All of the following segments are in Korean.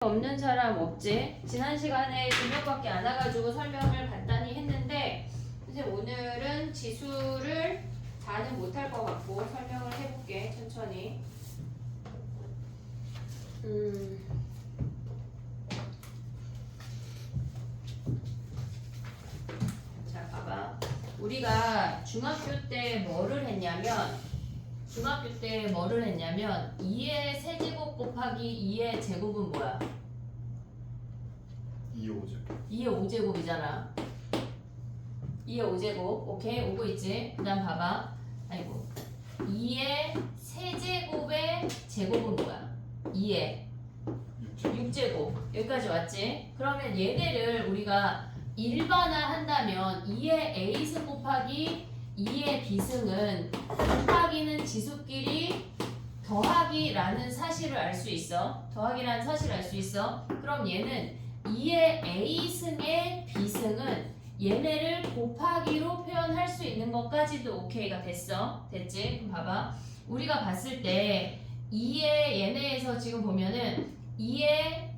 없는 사람 없지? 지난 시간에 2명밖에 안 와가지고 설명을 간단히 했는데 이제 오늘은 지수를 다는 못할 것 같고 설명을 해볼게 천천히. 자 봐봐, 우리가 중학교 때 뭐를 했냐면 2의 세제곱 곱하기 2의 제곱은 뭐야? 2의 5제곱. 2의 5제곱이잖아. 2의 5제곱. 오케이? 오고 있지? 그 다음 봐봐. 아이고. 2의 세제곱의 제곱은 뭐야? 2의 6제곱. 여기까지 왔지? 그러면 얘네를 우리가 일반화한다면 2의 a승 곱하기 2의 b승은 곱하기는 지수끼리 더하기라는 사실을 알 수 있어. 더하기라는 사실을 알 수 있어. 그럼 얘는 2의 a승의 b승은 얘네를 곱하기로 표현할 수 있는 것까지도 오케이가 됐어. 됐지? 그럼 봐봐. 우리가 봤을 때 2의 얘네에서 지금 보면은 2의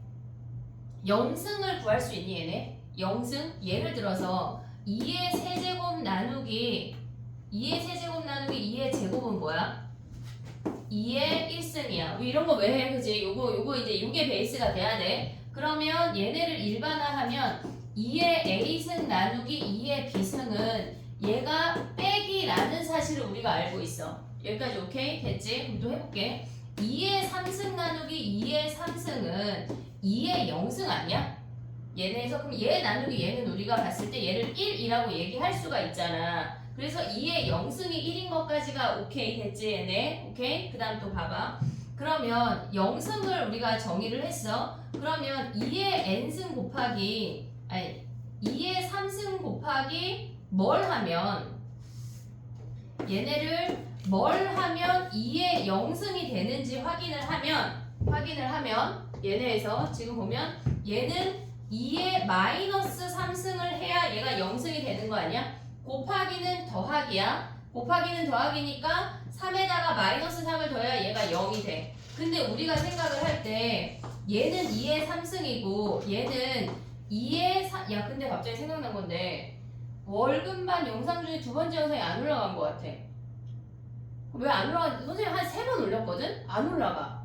0승을 구할 수 있니 얘네? 0승? 예를 들어서 2의 세제곱 나누기 2의 제곱은 뭐야? 2의 1승이야. 이런 거 왜 해? 그지? 요거 이제 요게 베이스가 돼야 돼. 그러면 얘네를 일반화하면 2의 a승 나누기 2의 b승은 얘가 빼기라는 사실을 우리가 알고 있어. 여기까지 오케이? 됐지? 그럼 또 해볼게. 2의 3승 나누기 2의 3승은 2의 0승 아니야? 얘네에서 그럼 얘 나누기 얘는 우리가 봤을 때 얘를 1이라고 얘기할 수가 있잖아. 그래서 2의 0승이 1인 것까지가 오케이 됐지 얘네? 오케이? 그 다음 또 봐봐. 그러면 0승을 우리가 정의를 했어. 그러면 2의 n승 곱하기 2의 3승 곱하기 뭘 하면 얘네를 뭘 하면 2의 0승이 되는지 확인을 하면 얘네에서 지금 보면 얘는 2의 마이너스 3승을 해야 얘가 0승이 되는 거 아니야? 곱하기는 더하기야. 곱하기는 더하기니까 3에다가 마이너스 3을 더해야 얘가 0이 돼. 근데 우리가 생각을 할 때 얘는 2의 3승이고 얘는 2의 4... 야 근데 갑자기 생각난 건데 월급반 영상 중에 두 번째 영상이 안 올라간 것 같아. 왜 안 올라가? 선생님 한 3번 올렸거든? 안 올라가.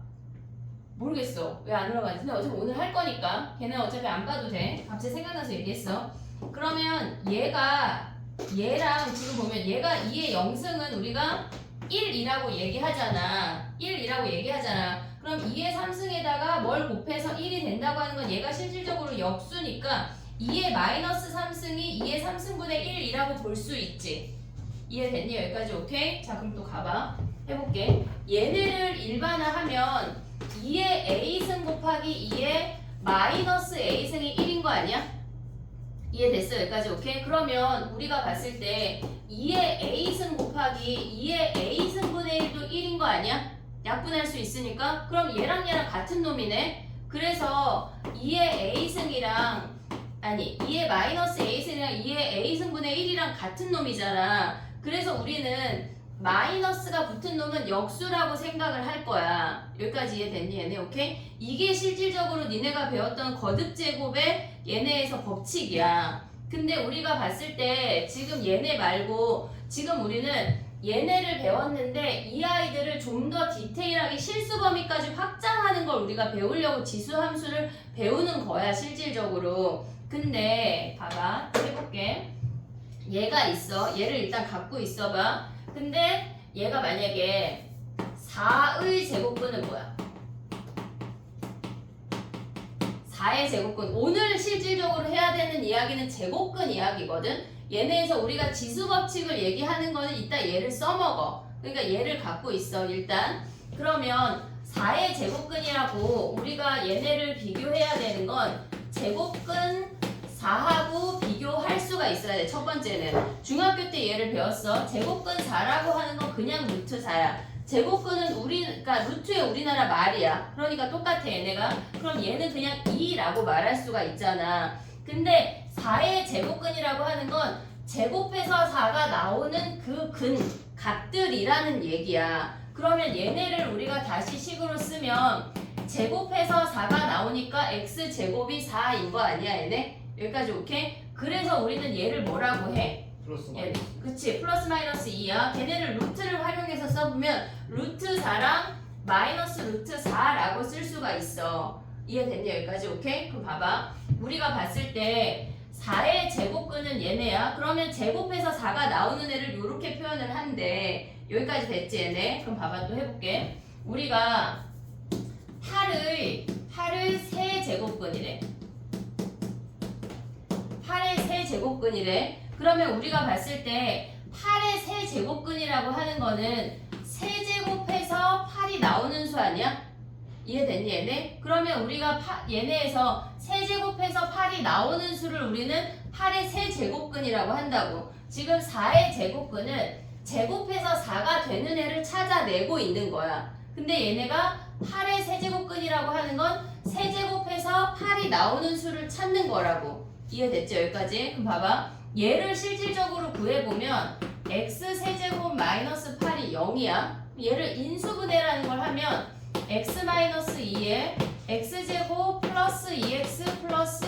모르겠어. 왜 안 올라가는지. 근데 어차피 오늘 할 거니까 걔는 어차피 안 봐도 돼. 갑자기 생각나서 얘기했어. 그러면 얘랑 지금 보면 얘가 2의 0승은 우리가 1이라고 얘기하잖아. 그럼 2의 3승에다가 뭘 곱해서 1이 된다고 하는 건 얘가 실질적으로 역수니까 2의 마이너스 3승이 2의 3승분의 1이라고 볼 수 있지. 이해됐니? 여기까지 오케이? 자 그럼 또 가봐. 해볼게. 얘네를 일반화하면 2의 a승 곱하기 2의 마이너스 a승이 1인 거 아니야? 이해됐어? 여기까지 오케이? 그러면 우리가 봤을 때 2의 a승 곱하기 2의 a승분의 1도 1인 거 아니야? 약분할 수 있으니까? 그럼 얘랑 같은 놈이네? 그래서 2의 마이너스 a승이랑 2의 a승분의 1이랑 같은 놈이잖아. 그래서 우리는 마이너스가 붙은 놈은 역수라고 생각을 할 거야. 여기까지 이해됐니 얘네? 오케이? 이게 실질적으로 니네가 배웠던 거듭제곱의 얘네에서 법칙이야. 근데 우리가 봤을 때 지금 얘네 말고 지금 우리는 얘네를 배웠는데 이 아이들을 좀 더 디테일하게 실수 범위까지 확장하는 걸 우리가 배우려고 지수 함수를 배우는 거야 실질적으로. 근데 봐봐 해볼게. 얘가 있어. 얘를 일단 갖고 있어봐. 근데 얘가 만약에 4의 제곱근은 뭐야? 4의 제곱근. 오늘 실질적으로 해야 되는 이야기는 제곱근 이야기거든. 얘네에서 우리가 지수 법칙을 얘기하는 거는 이따 얘를 써먹어. 그러니까 얘를 갖고 있어 일단. 그러면 4의 제곱근이라고 우리가 얘네를 비교해야 되는 건 제곱근 4하고 비교할 수가 있어야 돼. 첫 번째는 중학교 때 얘를 배웠어. 제곱근 4라고 하는 건 그냥 루트 4야. 제곱근은 그러니까 루트의 우리나라 말이야. 그러니까 똑같아 얘네가. 그럼 얘는 그냥 2라고 말할 수가 있잖아. 근데 4의 제곱근이라고 하는 건 제곱해서 4가 나오는 그 값들이라는 얘기야. 그러면 얘네를 우리가 다시 식으로 쓰면 제곱해서 4가 나오니까 x제곱이 4인 거 아니야 얘네? 여기까지 오케이? 그래서 우리는 얘를 뭐라고 해? 플러스 얘, 마이너스. 그치 플러스 마이너스 2야. 걔네를 루트를 활용해서 써보면 루트 4랑 마이너스 루트 4라고 쓸 수가 있어. 이해됐냐 여기까지 오케이? 그럼 봐봐. 우리가 봤을 때 4의 제곱근은 얘네야. 그러면 제곱해서 4가 나오는 애를 이렇게 표현을 한대. 여기까지 됐지 얘네? 그럼 봐봐 또 해볼게. 우리가 8을 세제곱근이래. 8의 세제곱근이래. 그러면 우리가 봤을 때 8의 세제곱근이라고 하는 거는 세제곱해서 8이 나오는 수 아니야? 이해됐니 얘네? 그러면 우리가 얘네에서 세제곱해서 8이 나오는 수를 우리는 8의 세제곱근이라고 한다고. 지금 4의 제곱근은 제곱해서 4가 되는 애를 찾아내고 있는 거야. 근데 얘네가 8의 세제곱근이라고 하는 건 세제곱해서 8이 나오는 수를 찾는 거라고. 이해됐죠 여기까지? 그럼 봐봐. 얘를 실질적으로 구해보면 x세제곱 마이너스 8이 0이야. 얘를 인수분해라는 걸 하면 x-2에 x제곱 플러스 2x 플러스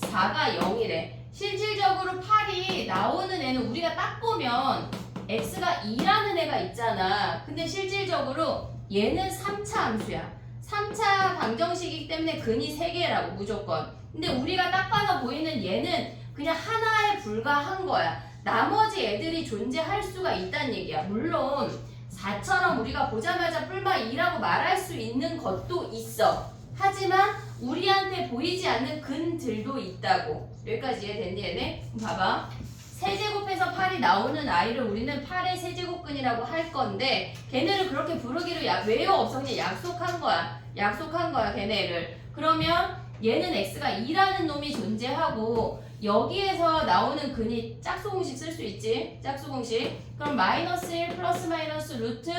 4가 0이래. 실질적으로 8이 나오는 애는 우리가 딱 보면 x가 2라는 애가 있잖아. 근데 실질적으로 얘는 3차 함수야. 3차 방정식이기 때문에 근이 3개라고 무조건. 근데 우리가 딱 봐서 보이는 얘는 그냥 하나에 불과한 거야. 나머지 애들이 존재할 수가 있다는 얘기야. 물론 4처럼 우리가 보자마자 뿔마 2라고 말할 수 있는 것도 있어. 하지만 우리한테 보이지 않는 근들도 있다고. 여기까지 이해됐니 얘네? 그럼 봐봐. 세제곱해서 8이 나오는 아이를 우리는 8의 세제곱근이라고 할 건데 걔네를 그렇게 부르기로 왜요 없어 그냥 약속한 거야. 약속한 거야 걔네를. 그러면 얘는 x가 2라는 놈이 존재하고 여기에서 나오는 근이 짝수 공식 쓸 수 있지. 짝수 공식. 그럼 마이너스 1 플러스 마이너스 루트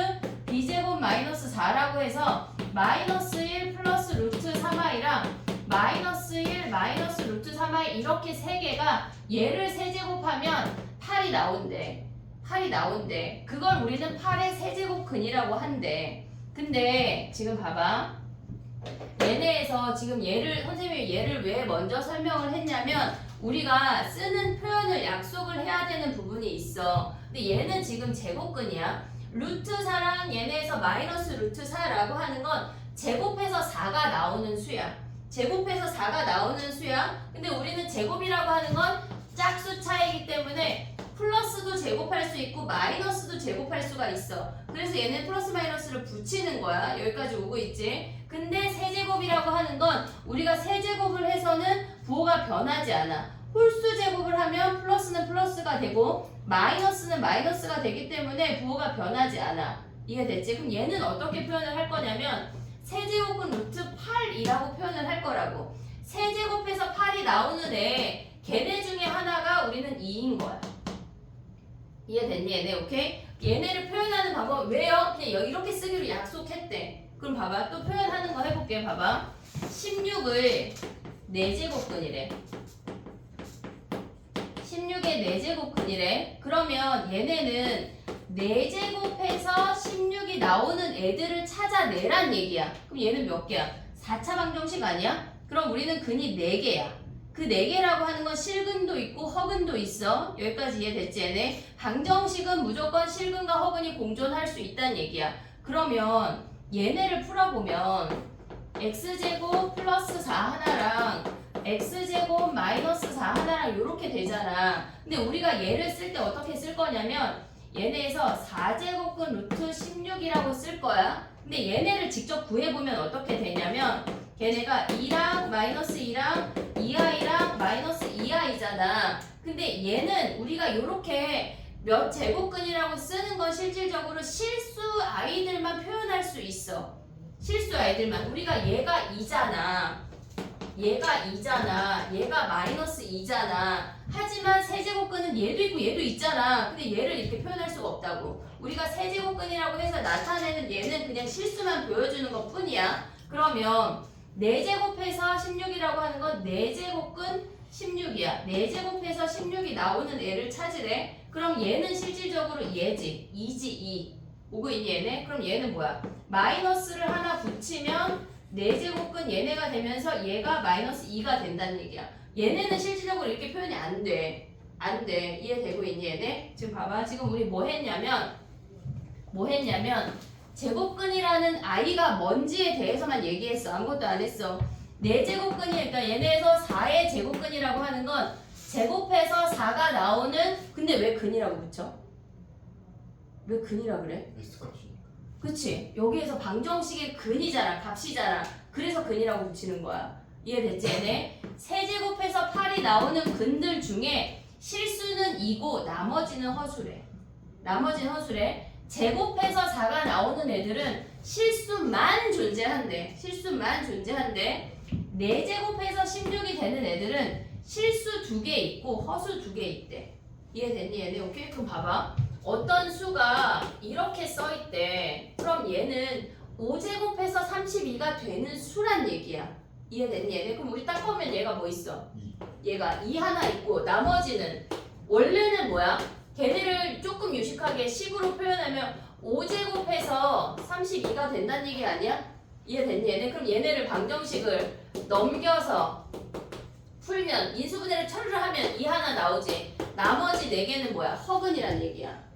b제곱 마이너스 4라고 해서 마이너스 1 플러스 루트 3i랑 마이너스 1 마이너스 루트 3i 이렇게 세 개가 얘를 세제곱하면 8이 나온대. 8이 나온대. 그걸 우리는 8의 세제곱근이라고 한대. 근데 지금 봐봐. 얘네에서 지금 선생님이 얘를 왜 먼저 설명을 했냐면 우리가 쓰는 표현을 약속을 해야 되는 부분이 있어. 근데 얘는 지금 제곱근이야. 루트 4랑 얘네에서 마이너스 루트 4라고 하는 건 제곱해서 4가 나오는 수야. 제곱해서 4가 나오는 수야. 근데 우리는 제곱이라고 하는 건 짝수 차이기 때문에 플러스도 제곱할 수 있고 마이너스도 제곱할 수가 있어. 그래서 얘는 플러스 마이너스를 붙이는 거야. 여기까지 오고 있지. 근데 세제곱이라고 하는 건 우리가 세제곱을 해서는 부호가 변하지 않아. 홀수 제곱을 하면 플러스는 플러스가 되고 마이너스는 마이너스가 되기 때문에 부호가 변하지 않아. 이해됐지? 그럼 얘는 어떻게 표현을 할 거냐면 세제곱은 루트 8이라고 표현을 할 거라고. 세제곱해서 8이 나오는 애 걔네 중에 하나가 우리는 2인 거야. 이해됐니 얘네? 오케이? 얘네를 표현하는 방법 왜요? 그냥 이렇게 쓰기로 약속했대. 그럼 봐봐. 또 표현하는 거 해볼게. 봐봐. 16을 4제곱근이래. 16의 4제곱근이래. 그러면 얘네는 4제곱해서 16이 나오는 애들을 찾아내란 얘기야. 그럼 얘는 몇 개야? 4차 방정식 아니야? 그럼 우리는 근이 4개야. 그 4개라고 하는 건 실근도 있고 허근도 있어. 여기까지 이해됐지 얘네? 방정식은 무조건 실근과 허근이 공존할 수 있다는 얘기야. 그러면 얘네를 풀어보면 x제곱 플러스 4 하나랑 x제곱 마이너스 4 하나랑 이렇게 되잖아. 근데 우리가 얘를 쓸 때 어떻게 쓸 거냐면 얘네에서 4제곱근 루트 16이라고 쓸 거야. 근데 얘네를 직접 구해보면 어떻게 되냐면 걔네가 2랑 마이너스 2랑 2i랑 마이너스 2i잖아. 근데 얘는 우리가 이렇게 몇 제곱근이라고 쓰는 건 실질적으로 실수 아이들만 표현할 수 있어. 실수 아이들만. 우리가 얘가 2잖아. 얘가 2잖아. 얘가 마이너스 2잖아. 하지만 세제곱근은 얘도 있고 얘도 있잖아. 근데 얘를 이렇게 표현할 수가 없다고. 우리가 세제곱근이라고 해서 나타내는 얘는 그냥 실수만 보여주는 것 뿐이야. 그러면 4제곱해서 16이라고 하는 건 4제곱근 16이야. 4제곱해서 16이 나오는 애를 찾으래. 그럼 얘는 실질적으로 얘지. 2지 2. 오고 있니 얘네? 그럼 얘는 뭐야? 마이너스를 하나 붙이면 4제곱근 얘네가 되면서 얘가 마이너스 2가 된다는 얘기야. 얘네는 실질적으로 이렇게 표현이 안 돼. 안 돼. 이해되고 있니 얘네? 지금 봐봐. 지금 우리 뭐 했냐면 제곱근이라는 i가 뭔지에 대해서만 얘기했어. 아무것도 안 했어. 4제곱근이 그러니까 얘네에서 4의 제곱근이라고 하는 건 제곱해서 4가 나오는 근데 왜 근이라고 붙여? 왜 근이라 그래? S 값이니까. 그치? 여기에서 방정식의 근이잖아. 값이잖아. 그래서 근이라고 붙이는 거야. 이해됐지 얘네? 세제곱해서 8이 나오는 근들 중에 실수는 2고 나머지는 허수래. 나머지는 허수래. 제곱해서 4가 나오는 애들은 실수만 존재한대. 실수만 존재한대. 4제곱해서 16이 되는 애들은 실수 2개 있고 허수 2개 있대. 이해됐니 얘네? 오케이? 그럼 봐봐. 어떤 수가 이렇게 써있대. 그럼 얘는 5제곱해서 32가 되는 수란 얘기야. 이해됐니 얘네? 그럼 우리 딱 보면 얘가 뭐 있어? 2. 얘가 2 하나 있고 나머지는 원래는 뭐야? 걔네를 조금 유식하게 식으로 표현하면 5제곱해서 32가 된다는 얘기 아니야? 이해됐니 얘네? 그럼 얘네를 방정식을 넘겨서 풀면 인수분해를 처리를 하면 2 하나 나오지. 나머지 4개는 뭐야? 허근이란 얘기야.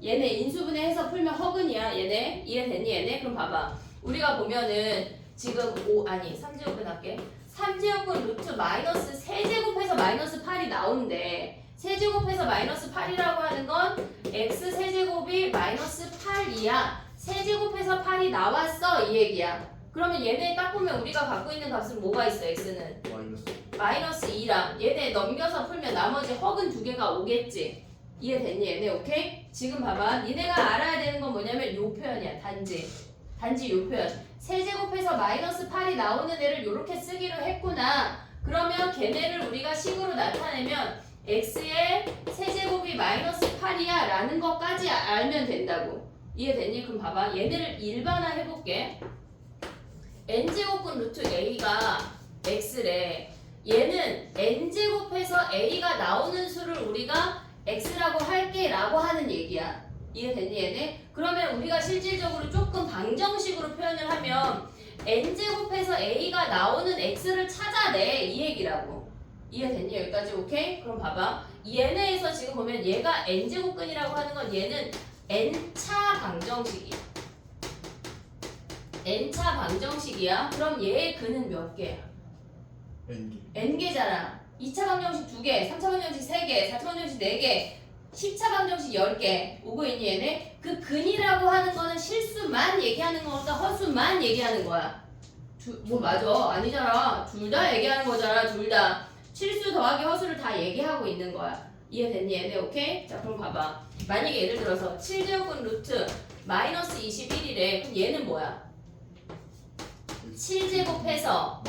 얘네 인수분해해서 풀면 허근이야. 얘네 이해됐니 얘네? 그럼 봐봐. 우리가 보면은 지금 3제곱근 할게. 3제곱근 루트 마이너스 세제곱해서 마이너스 8이 나오는데 세제곱해서 마이너스 8이라고 하는 건 x 세제곱이 마이너스 8이야. 세제곱해서 8이 나왔어 이 얘기야. 그러면 얘네 딱 보면 우리가 갖고 있는 값은 뭐가 있어? x는 마이너스 2랑 얘네 넘겨서 풀면 나머지 허근 2개가 오겠지. 이해됐니 얘네? 오케이? 지금 봐봐. 니네가 알아야 되는 건 뭐냐면 요 표현이야. 단지 요 표현. 세제곱해서 마이너스 8이 나오는 애를 이렇게 쓰기로 했구나. 그러면 걔네를 우리가 식으로 나타내면 x의 세제곱이 마이너스 8이야 라는 것까지 알면 된다고. 이해됐니? 그럼 봐봐. 얘네를 일반화 해볼게. n제곱분 루트 a가 x래. 얘는 n제곱해서 a가 나오는 수를 우리가 x라고 할게 라고 하는 얘기야. 이해됐니 얘네? 그러면 우리가 실질적으로 조금 방정식으로 표현을 하면 n제곱해서 a가 나오는 x를 찾아내 이 얘기라고. 이해됐니 여기까지? 오케이? 그럼 봐봐. 얘네에서 지금 보면 얘가 n제곱근이라고 하는 건 얘는 n차 방정식이야. n차 방정식이야. 그럼 얘의 근은 몇 개야? n개잖아. 2차 방정식 2개, 3차 방정식 3개, 4차 방정식 4개, 10차 방정식 10개 오고 있니 얘네? 그 근이라고 하는 거는 실수만 얘기하는 거니까 허수만 얘기하는 거야. 뭐 맞아? 아니잖아. 둘 다 얘기하는 거잖아. 둘 다. 실수 더하기 허수를 다 얘기하고 있는 거야. 이해됐니 얘네? 오케이? 자 그럼 봐봐. 만약에 예를 들어서 7제곱근 루트 마이너스 21이래. 그럼 얘는 뭐야? 7제곱해서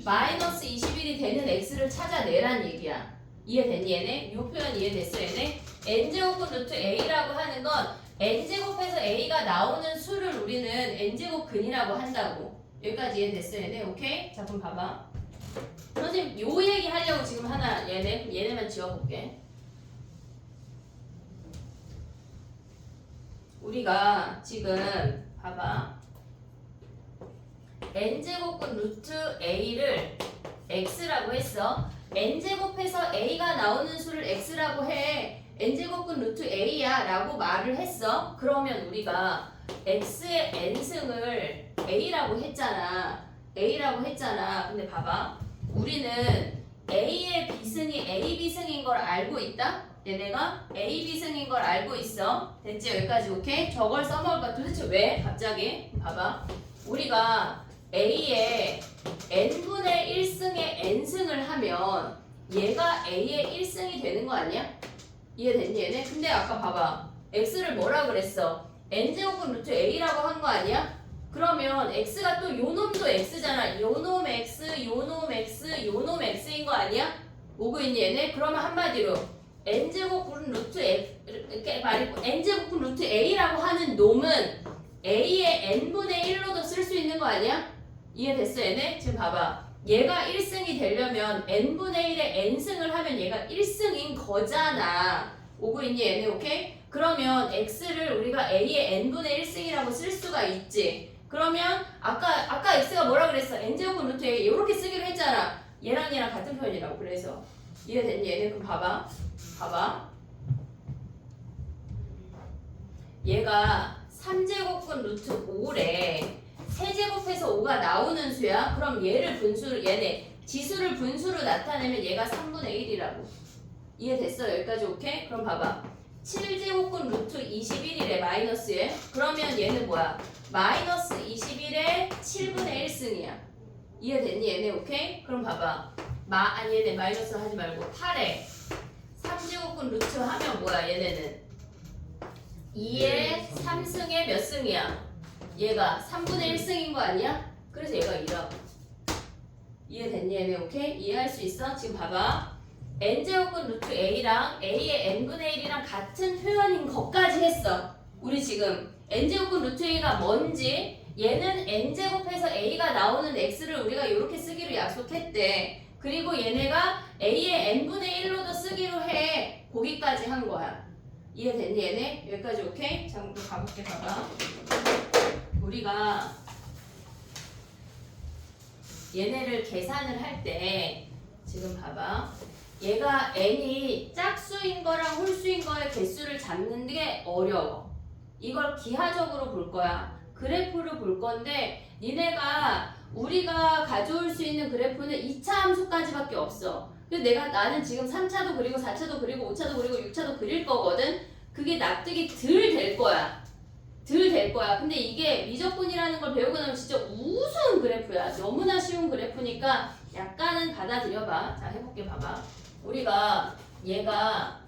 마이너스 21이 되는 x를 찾아내란 얘기야. 이해됐니 얘네? 요 표현 이해됐어 얘네? n제곱분 루트 a라고 하는 건 n제곱해서 a가 나오는 수를 우리는 n제곱 근이라고 한다고. 여기까지 이해됐어 얘네? 오케이? 자 그럼 봐봐. 선생님 요 얘기 하려고 지금 하나 얘네만 지워볼게. 우리가 지금 봐봐. n제곱분 루트 a를 x라고 했어. n제곱해서 a가 나오는 수를 x라고 해. n제곱분 루트 a야 라고 말을 했어. 그러면 우리가 x의 n승을 a라고 했잖아. 근데 봐봐. 우리는 a의 b승이 a b승인 걸 알고 있다? 얘네가 a b승인 걸 알고 있어. 됐지? 여기까지 오케이? 저걸 써먹을까? 도대체 왜? 갑자기? 봐봐. 우리가 a의 n분의 1승에 n승을 하면 얘가 a의 1승이 되는 거 아니야? 이해됐니 얘네? 근데 아까 봐봐. x를 뭐라 그랬어? n제곱분 루트 a라고 한 거 아니야? 그러면 x가 또 요놈도 x잖아. 요놈 x, 요놈 x, 요놈 x인 거 아니야? 오고 있니 얘네? 그러면 한마디로 n제곱분 루트 n제곱분 루트 a라고 하는 놈은 a의 n분의 1로도 쓸 수 있는 거 아니야? 이해됐어 얘네? 지금 봐봐. 얘가 1승이 되려면 n분의 1에 n승을 하면 얘가 1승인 거잖아. 오고 있니 얘네? 오케이? 그러면 x를 우리가 a의 n분의 1승이라고 쓸 수가 있지. 그러면 아까 x가 뭐라 그랬어? n제곱분 루트 a 이렇게 쓰기로 했잖아. 얘랑 얘랑 같은 표현이라고. 그래서 이해됐니? 얘네 그럼 봐봐. 얘가 3제곱분 루트 5래. 세제곱해서 5가 나오는 수야. 그럼 얘네 지수를 분수로 나타내면 얘가 3분의 1이라고. 이해됐어? 여기까지 오케이? 그럼 봐봐. 7제곱분 루트 21이래 마이너스에. 그러면 얘는 뭐야? 마이너스 21에 7분의 1승이야. 이해됐니? 얘네 오케이? 그럼 봐봐. 얘네 마이너스 하지 말고 8에 3제곱분 루트 하면 뭐야? 얘네는 2에 3승에 몇 승이야? 얘가 3분의 1승인 거 아니야? 그래서 얘가 2라고. 이해됐니? 얘네 오케이? 이해할 수 있어? 지금 봐봐. n제곱분 루트 a랑 a의 n분의 1이랑 같은 표현인 것까지 했어. 우리 지금 n제곱분 루트 a가 뭔지, 얘는 n제곱해서 a가 나오는 x를 우리가 이렇게 쓰기로 약속했대. 그리고 얘네가 a의 n분의 1로도 쓰기로 해. 거기까지 한 거야. 이해됐니 얘네? 여기까지 오케이? 자 그럼 가볼게. 봐봐. 우리가 얘네를 계산을 할 때 지금 봐봐. 얘가 n이 짝수인 거랑 홀수인 거의 개수를 잡는 게 어려워. 이걸 기하적으로 볼 거야. 그래프를 볼 건데 니네가 우리가 가져올 수 있는 그래프는 2차 함수까지밖에 없어. 근데 나는 지금 3차도 그리고 4차도 그리고 5차도 그리고 6차도 그릴 거거든. 그게 납득이 덜 될 거야. 근데 이게 미적분이라는 걸 배우고 나면 진짜 우스운 그래프야. 너무나 쉬운 그래프니까 약간은 받아들여봐. 자 해볼게. 봐봐. 우리가 얘가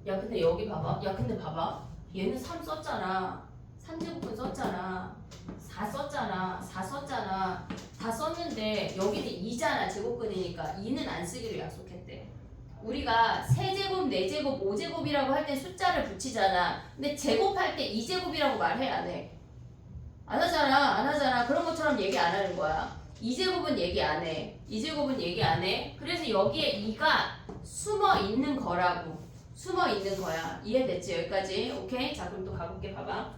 근데 여기 봐봐. 근데 봐봐. 얘는 3 썼잖아. 3제곱분 썼잖아. 4 썼잖아. 다 썼는데 여기는 2잖아. 제곱근이니까 2는 안 쓰기로 약속했대. 우리가 세제곱, 네제곱, 5제곱이라고 할 때 숫자를 붙이잖아. 근데 제곱할 때 2제곱이라고 말해 안 해? 안 하잖아. 그런 것처럼 얘기 안 하는 거야. 2제곱은 얘기 안 해. 그래서 여기에 2가 숨어 있는 거라고. 숨어 있는 거야. 이해됐지? 여기까지. 오케이? 자 그럼 또 가볼게. 봐봐.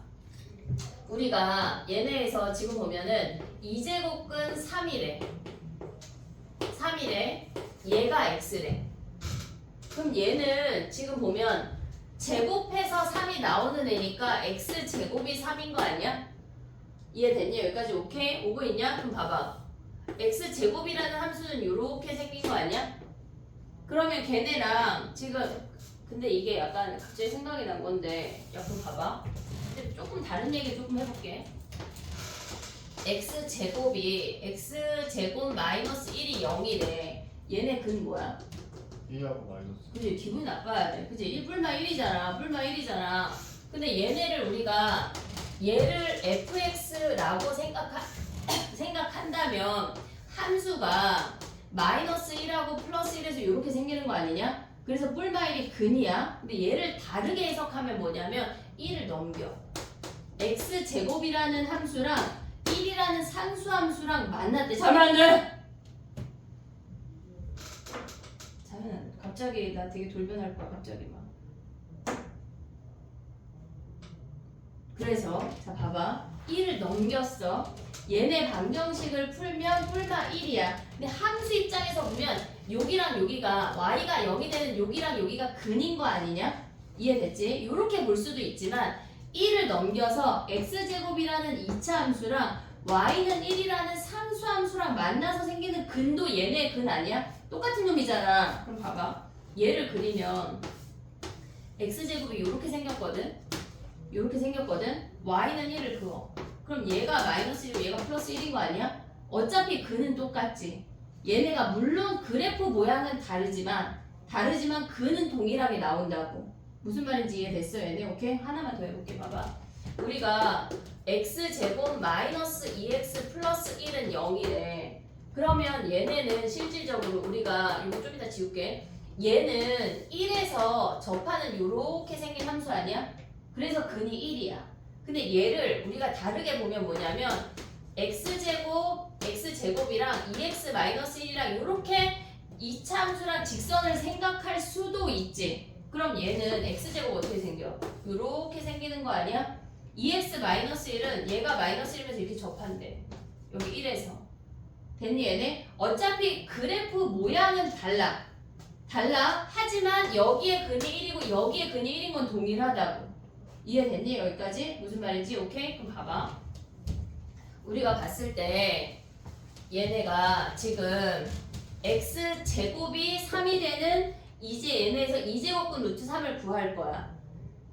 우리가 얘네에서 지금 보면은 2제곱근 3이래. 얘가 x래. 그럼 얘는 지금 보면 제곱해서 3이 나오는 애니까 x제곱이 3인 거 아니야? 이해됐니? 여기까지 오케이? 오고 있냐? 그럼 봐봐. x제곱이라는 함수는 이렇게 생긴 거 아니야? 그러면 걔네랑 지금 근데 이게 약간 갑자기 생각이 난 건데 그럼 봐봐. 근데 조금 다른 얘기 조금 해볼게. x제곱 마이너스 1이 0이래. 얘네 근 뭐야? 2하고 마이너스. 그치, 기분이 나빠야 돼. 그치, 1뿔마 1이잖아. 근데 얘를 fx라고 생각한다면 함수가 마이너스 1하고 플러스 1에서 이렇게 생기는 거 아니냐? 그래서 뿔마 1이 근이야. 근데 얘를 다르게 해석하면 뭐냐면 1을 넘겨. x제곱이라는 함수랑 1이라는 상수함수랑 만났대. 자면 안 돼! 갑자기 나 되게 돌변할 거야. 갑자기 막. 그래서 자 봐봐. 1을 넘겼어. 얘네 방정식을 풀면 뿔마 1이야. 근데 함수 입장에서 보면 여기랑 여기가 y가 0이 되는 여기랑 여기가 근인 거 아니냐? 이해됐지? 이렇게 볼 수도 있지만 1을 넘겨서 x제곱이라는 2차 함수랑 y는 1이라는 상수 함수랑 만나서 생기는 근도 얘네 근 아니야? 똑같은 놈이잖아. 그럼 봐봐. 얘를 그리면 x제곱이 이렇게 생겼거든. y는 1을 그어. 그럼 얘가 마이너스 1이고 얘가 플러스 1인 거 아니야? 어차피 근은 똑같지. 얘네가 물론 그래프 모양은 다르지만 근은 동일하게 나온다고. 무슨 말인지 이해됐어 얘네? 오케이? 하나만 더 해볼게. 봐봐. 우리가 x제곱 마이너스 2x 플러스 1은 0이래. 그러면 얘네는 실질적으로 우리가 이거 좀 이따 지울게. 얘는 1에서 접하는 요렇게 생긴 함수 아니야? 그래서 근이 1이야. 근데 얘를 우리가 다르게 보면 뭐냐면 x제곱이랑 2x 마이너스 1이랑 요렇게 2차 함수랑 직선을 생각할 수도 있지. 그럼 얘는 x제곱 어떻게 생겨? 요렇게 생기는 거 아니야? 2x-1은 얘가 마이너스 1이면서 이렇게 접한대. 여기 1에서. 됐니 얘네? 어차피 그래프 모양은 달라. 하지만 여기에 근이 1이고 여기에 근이 1인 건 동일하다고. 이해됐니? 여기까지? 무슨 말인지? 오케이? 그럼 봐봐. 우리가 봤을 때 얘네가 지금 x제곱이 3이 되는 이제 얘네에서 2제곱근 루트 3을 구할 거야.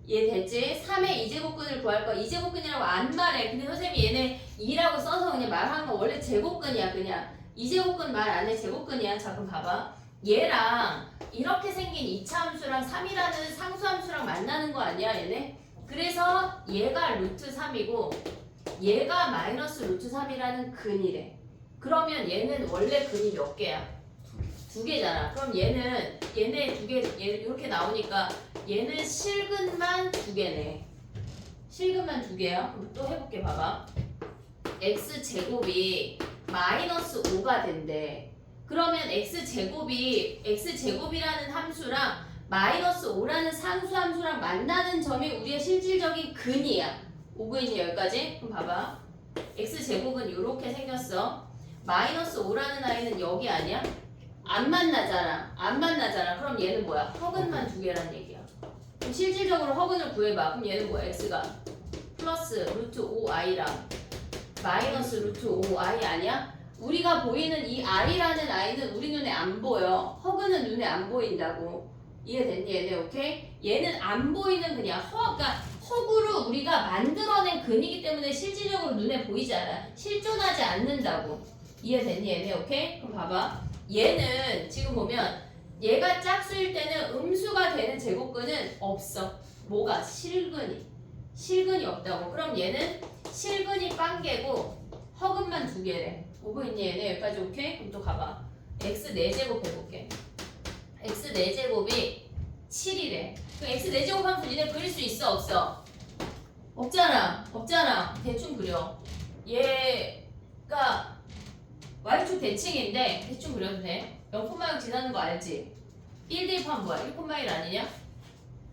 이해됐지? 3의 2제곱근을 구할 거야. 2제곱근이라고 안 말해. 근데 선생님이 얘네 2라고 써서 그냥 말하는 거 원래 제곱근이야. 그냥 2제곱근 말 안 해. 제곱근이야. 자 그럼 봐봐. 얘랑 이렇게 생긴 2차 함수랑 3이라는 상수함수랑 만나는 거 아니야 얘네? 그래서 얘가 루트 3이고 얘가 마이너스 루트 3이라는 근이래. 그러면 얘는 원래 근이 몇 개야? 두 개잖아. 그럼 얘네 두 개, 얘 이렇게 나오니까 얘는 실근만 두 개네. 실근만 두 개야. 그럼 또 해볼게. 봐봐. x제곱이 마이너스 5가 된대. 그러면 x제곱이라는 함수랑 마이너스 5라는 상수함수랑 만나는 점이 우리의 실질적인 근이야. 오근이니 여기까지? 그럼 봐봐. x제곱은 이렇게 생겼어. 마이너스 5라는 아이는 여기 아니야? 안 만나잖아. 그럼 얘는 뭐야? 허근만 두 개란 얘기야. 그럼 실질적으로 허근을 구해봐. 그럼 얘는 뭐야? x가 플러스 루트 5i랑 마이너스 루트 5i 아니야? 우리가 보이는 이 i라는 i는 우리 눈에 안 보여. 허근은 눈에 안 보인다고. 이해됐니 얘네? 오케이? 얘는 안 보이는 그냥 그러니까 허구로 우리가 만들어낸 근이기 때문에 실질적으로 눈에 보이지 않아. 실존하지 않는다고. 이해됐니 얘네? 오케이? 그럼 봐봐. 얘는 지금 보면 얘가 짝수일 때는 음수가 되는 제곱근은 없어. 뭐가? 실근이 없다고. 그럼 얘는 실근이 빵개고 허근만 두 개래. 오고 있니 얘네? 여기까지 오케이? 그럼 또 가봐. x 4제곱 해볼게. x 4제곱이 7이래. 그럼 x 4제곱 함수 니네 그릴 수 있어 없어? 없잖아. 대충 그려. 얘가 y축 대칭인데 대충 그려도 돼. 0,0 지나는 거 알지? 1 대입하면 뭐야? 1,1 아니냐?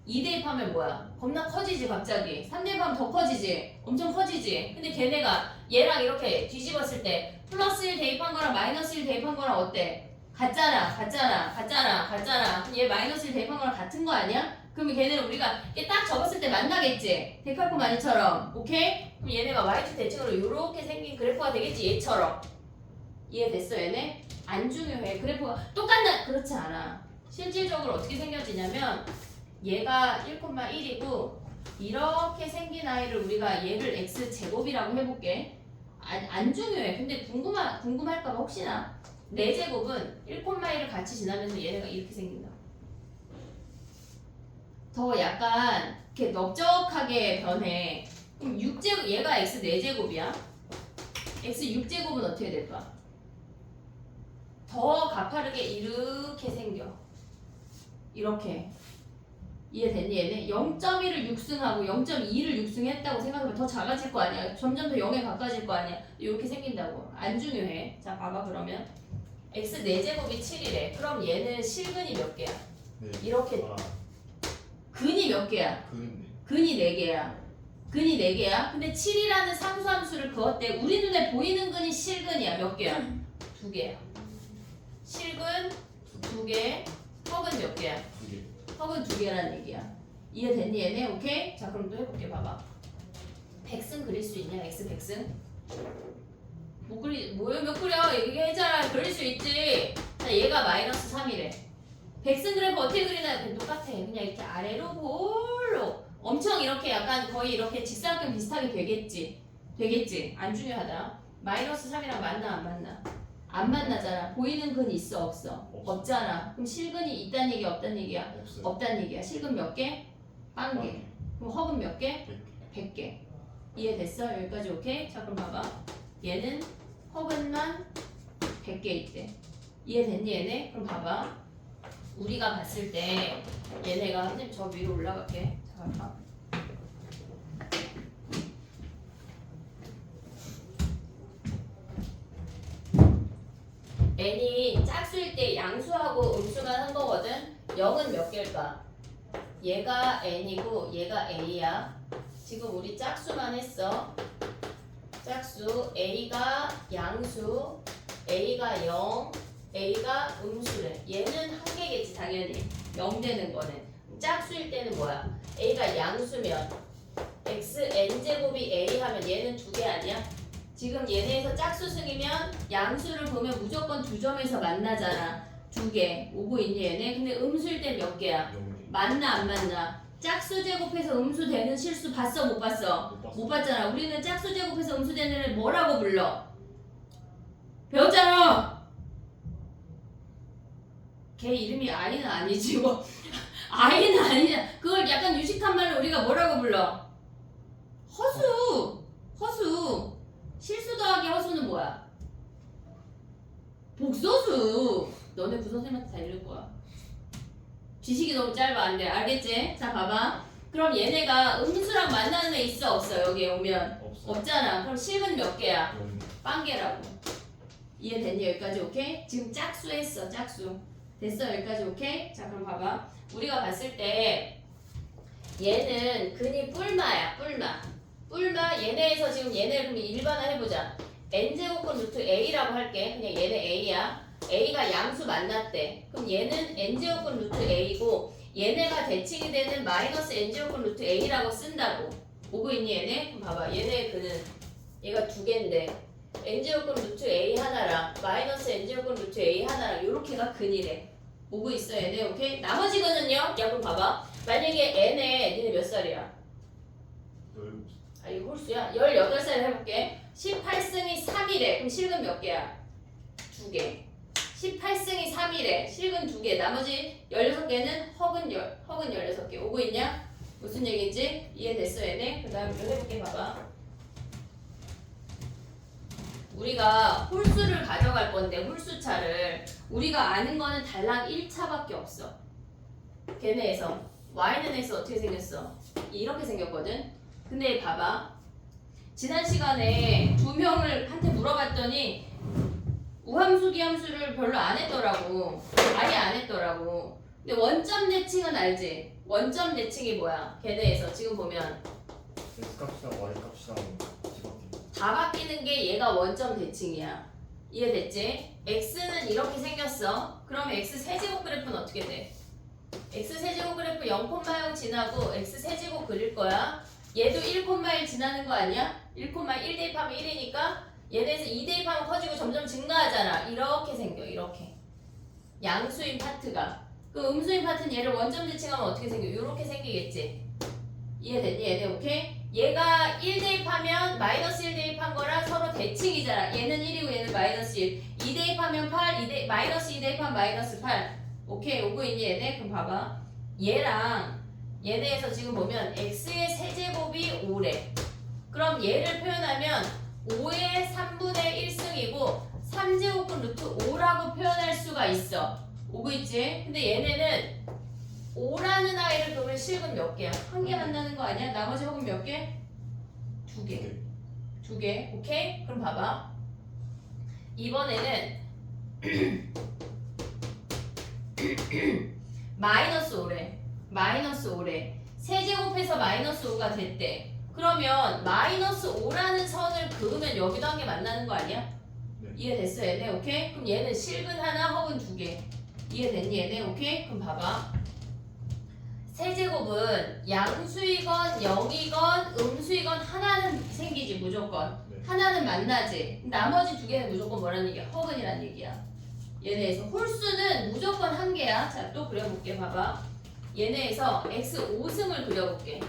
2 대입하면 뭐야? 겁나 커지지 갑자기. 3 대입하면 더 커지지? 엄청 커지지? 근데 걔네가 얘랑 이렇게 뒤집었을 때 플러스 1 대입한 거랑 마이너스 1 대입한 거랑 어때? 같잖아. 그럼 얘 마이너스 1 대입한 거랑 같은 거 아니야? 그러면 걔네는 우리가 얘 딱 접었을 때 만나겠지? 데칼코마니처럼. 오케이? 그럼 얘네가 y축 대칭으로 이렇게 생긴 그래프가 되겠지? 얘처럼. 이해됐어 얘네? 안 중요해. 그래프가 똑같나? 그렇지 않아. 실질적으로 어떻게 생겨지냐면 얘가 1,1이고 이렇게 생긴 아이를 우리가 얘를 x제곱이라고 해볼게. 안 중요해. 근데 궁금할까봐 혹시나 4제곱은 1,1을 같이 지나면서 얘네가 이렇게 생긴다. 더 약간 이렇게 넓적하게 변해. 그럼 6제곱, 얘가 x 4제곱이야. x 6제곱은 어떻게 될까? 더 가파르게 이렇게 생겨. 이렇게. 이해됐니 얘네? 0.1을 6승하고 0.2를 6승했다고 생각하면 더 작아질 거 아니야. 점점 더 0에 가까워질 거 아니야. 이렇게 생긴다고. 안 중요해. 자 봐봐 그러면 x 4제곱이 7이래. 그럼 얘는 실근이 몇 개야? 네. 이렇게 근이 몇 개야? 그네. 근이 4개야. 근데 7이라는 상수함수를 그었대. 우리 눈에 보이는 근이 실근이야. 몇 개야? 2개야. 실근 2개, 허근 몇 개야? 2개. 허근 2개란 얘기야. 이해됐니 얘네? 오케이? 자 그럼 또 해볼게. 봐봐. 백승 그릴 수 있냐? x 백승? 못 그려? 얘기했잖아. 그릴 수 있지. 자 얘가 마이너스 3이래. 백승 그래프 어떻게 그리나? 똑같아. 그냥 이렇게 아래로 볼로 엄청 이렇게 약간 거의 이렇게 직사각형 비슷하게 되겠지. 안 중요하다. 마이너스 3이랑 만나 안 만나? 안 만나잖아. 보이는 근 있어 없어? 없잖아. 그럼 실근이 있다는 얘기야 없다는 얘기야? 없어요. 없다는 얘기야. 실근 몇 개? 1개. 그럼 허근 몇 개? 100개. 100개. 이해됐어? 여기까지 오케이? 자 그럼 봐봐. 얘는 허근만 100개 있대. 이해됐니 얘네? 그럼 봐봐. 우리가 봤을 때 얘네가 선생님 저 위로 올라갈게. 잠깐만. n이 짝수일 때 양수하고 음수만 한 거거든. 0은 몇 개일까? 얘가 n이고 얘가 a야. 지금 우리 짝수만 했어. 짝수 A가 양수, A가 0, A가 음수래. 얘는 한 개겠지 당연히. 0 되는 거는. 짝수일 때는 뭐야? A가 양수면 xn제곱이 A 하면 얘는 두 개 아니야? 지금 얘네에서 짝수승이면 양수를 보면 무조건 두 점에서 만나잖아. 두 개. 오고 있니 얘네? 근데 음수일 때 몇 개야? 0개. 맞나 안 맞나? 짝수 제곱해서 음수 되는 실수 봤어 못 봤어? 못 봤어. 못 봤잖아. 우리는 짝수 제곱해서 음수 되는 애를 뭐라고 불러? 배웠잖아. 걔 이름이 아이는 아니지 뭐. 아이는 아니냐. 그걸 약간 유식한 말로 우리가 뭐라고 불러? 허수. 허수. 실수 더하기 허수는 뭐야? 복소수. 너네 부선생님한테 다 읽을 거야. 지식이 너무 짧아 안 돼. 알겠지? 자 봐봐. 그럼 얘네가 음수랑 만나는 애 있어 없어? 여기에 오면 없어. 없잖아. 그럼 실은 몇 개야? 0개. 빵개라고. 이해됐니? 여기까지 오케이? 지금 짝수 했어. 짝수. 됐어? 여기까지 오케이? 자 그럼 봐봐. 우리가 봤을 때 얘는 근이 뿔마야. 뿔마. 뿔마 얘네에서 지금 얘네를 그럼 일반화 해보자. n제곱근 루트 a라고 할게. 그냥 얘네 a야. a가 양수 만났대. 그럼 얘는 n제곱근 루트 a고 얘네가 대칭이 되는 마이너스 n제곱근 루트 a라고 쓴다고. 보고 있니 얘네? 그럼 봐봐. 얘네 그는 얘가 두 개인데 n제곱근 루트 a 하나랑 마이너스 n제곱근 루트 a 하나랑 요렇게가 근이래. 보고 있어 얘네. 오케이? 나머지 근은요? 야 그럼 봐봐. 만약에 n에 니네 몇 살이야? 17. 아 이거 홀수야? 18살 해볼게. 18승이 3이래. 그럼 실근 몇 개야? 2개. 18승이 3이래. 실근 2개. 나머지 16개는 허근 16개. 오고 있냐? 무슨 얘기인지 이해됐어 얘네? 그 다음 이거 해볼게. 봐봐. 우리가 홀수를 가져갈 건데 홀수차를 우리가 아는 거는 달랑 1차밖에 없어. 걔네에서 y는 x 어떻게 생겼어? 이렇게 생겼거든. 근데 봐봐. 지난 시간에 두 명을 한테 물어봤더니 우함수 기함수를 별로 안 했더라고. 아예 안 했더라고. 근데 원점 대칭은 알지? 원점 대칭이 뭐야? 걔네에서 지금 보면 X값이랑 Y값이랑 뒤바뀌는. 다 바뀌는 게 얘가 원점 대칭이야. 이해됐지? x는 이렇게 생겼어. 그럼 x 세제곱 그래프는 어떻게 돼? x 세제곱 그래프 0,0 지나고 x 세제곱 그릴 거야. 얘도 1,1 지나는 거 아니야? 1,1 대입하면 1이니까 얘네에서 2 대입하면 커지고 점점 증가하잖아. 이렇게 생겨. 이렇게. 양수인 파트가. 그 음수인 파트는 얘를 원점 대칭하면 어떻게 생겨? 이렇게 생기겠지. 이해됐니? 얘네 오케이? 얘가 1 대입하면 마이너스 1 대입한 거랑 서로 대칭이잖아. 얘는 1이고 얘는 마이너스 1. 2 대입하면 8, 마이너스 2 대입하면 마이너스 8. 오케이 오고 있니 얘네? 그럼 봐봐. 얘랑 얘네에서 지금 보면 x의 세제곱이 5래. 그럼 얘를 표현하면 5의 3분의 1승이고 3제곱분 루트 5라고 표현할 수가 있어. 오고 있지? 근데 얘네는 5라는 아이를 그러면 실근 몇 개야? 한 개 만나는 거 아니야? 나머지 혹은 몇 개? 두 개. 두 개. 오케이? 그럼 봐봐. 이번에는 마이너스 5래. 마이너스 5래. 세제곱해서 마이너스 5가 됐대. 그러면 마이너스 5라는 선을 그으면 여기도 한 개 만나는 거 아니야? 네. 이해됐어 얘네? 오케이? 그럼 얘는 실근 하나 혹은 두 개. 이해됐니 얘네? 오케이? 그럼 봐봐. 세제곱은 양수이건 0이건 음수이건 하나는 생기지 무조건. 네. 하나는 만나지. 나머지 두 개는 무조건 뭐라는 얘기야? 허근이란 얘기야. 얘네에서 홀수는 무조건 한 개야. 자, 또 그려볼게. 봐봐. 얘네에서 x 5승을 그려볼게.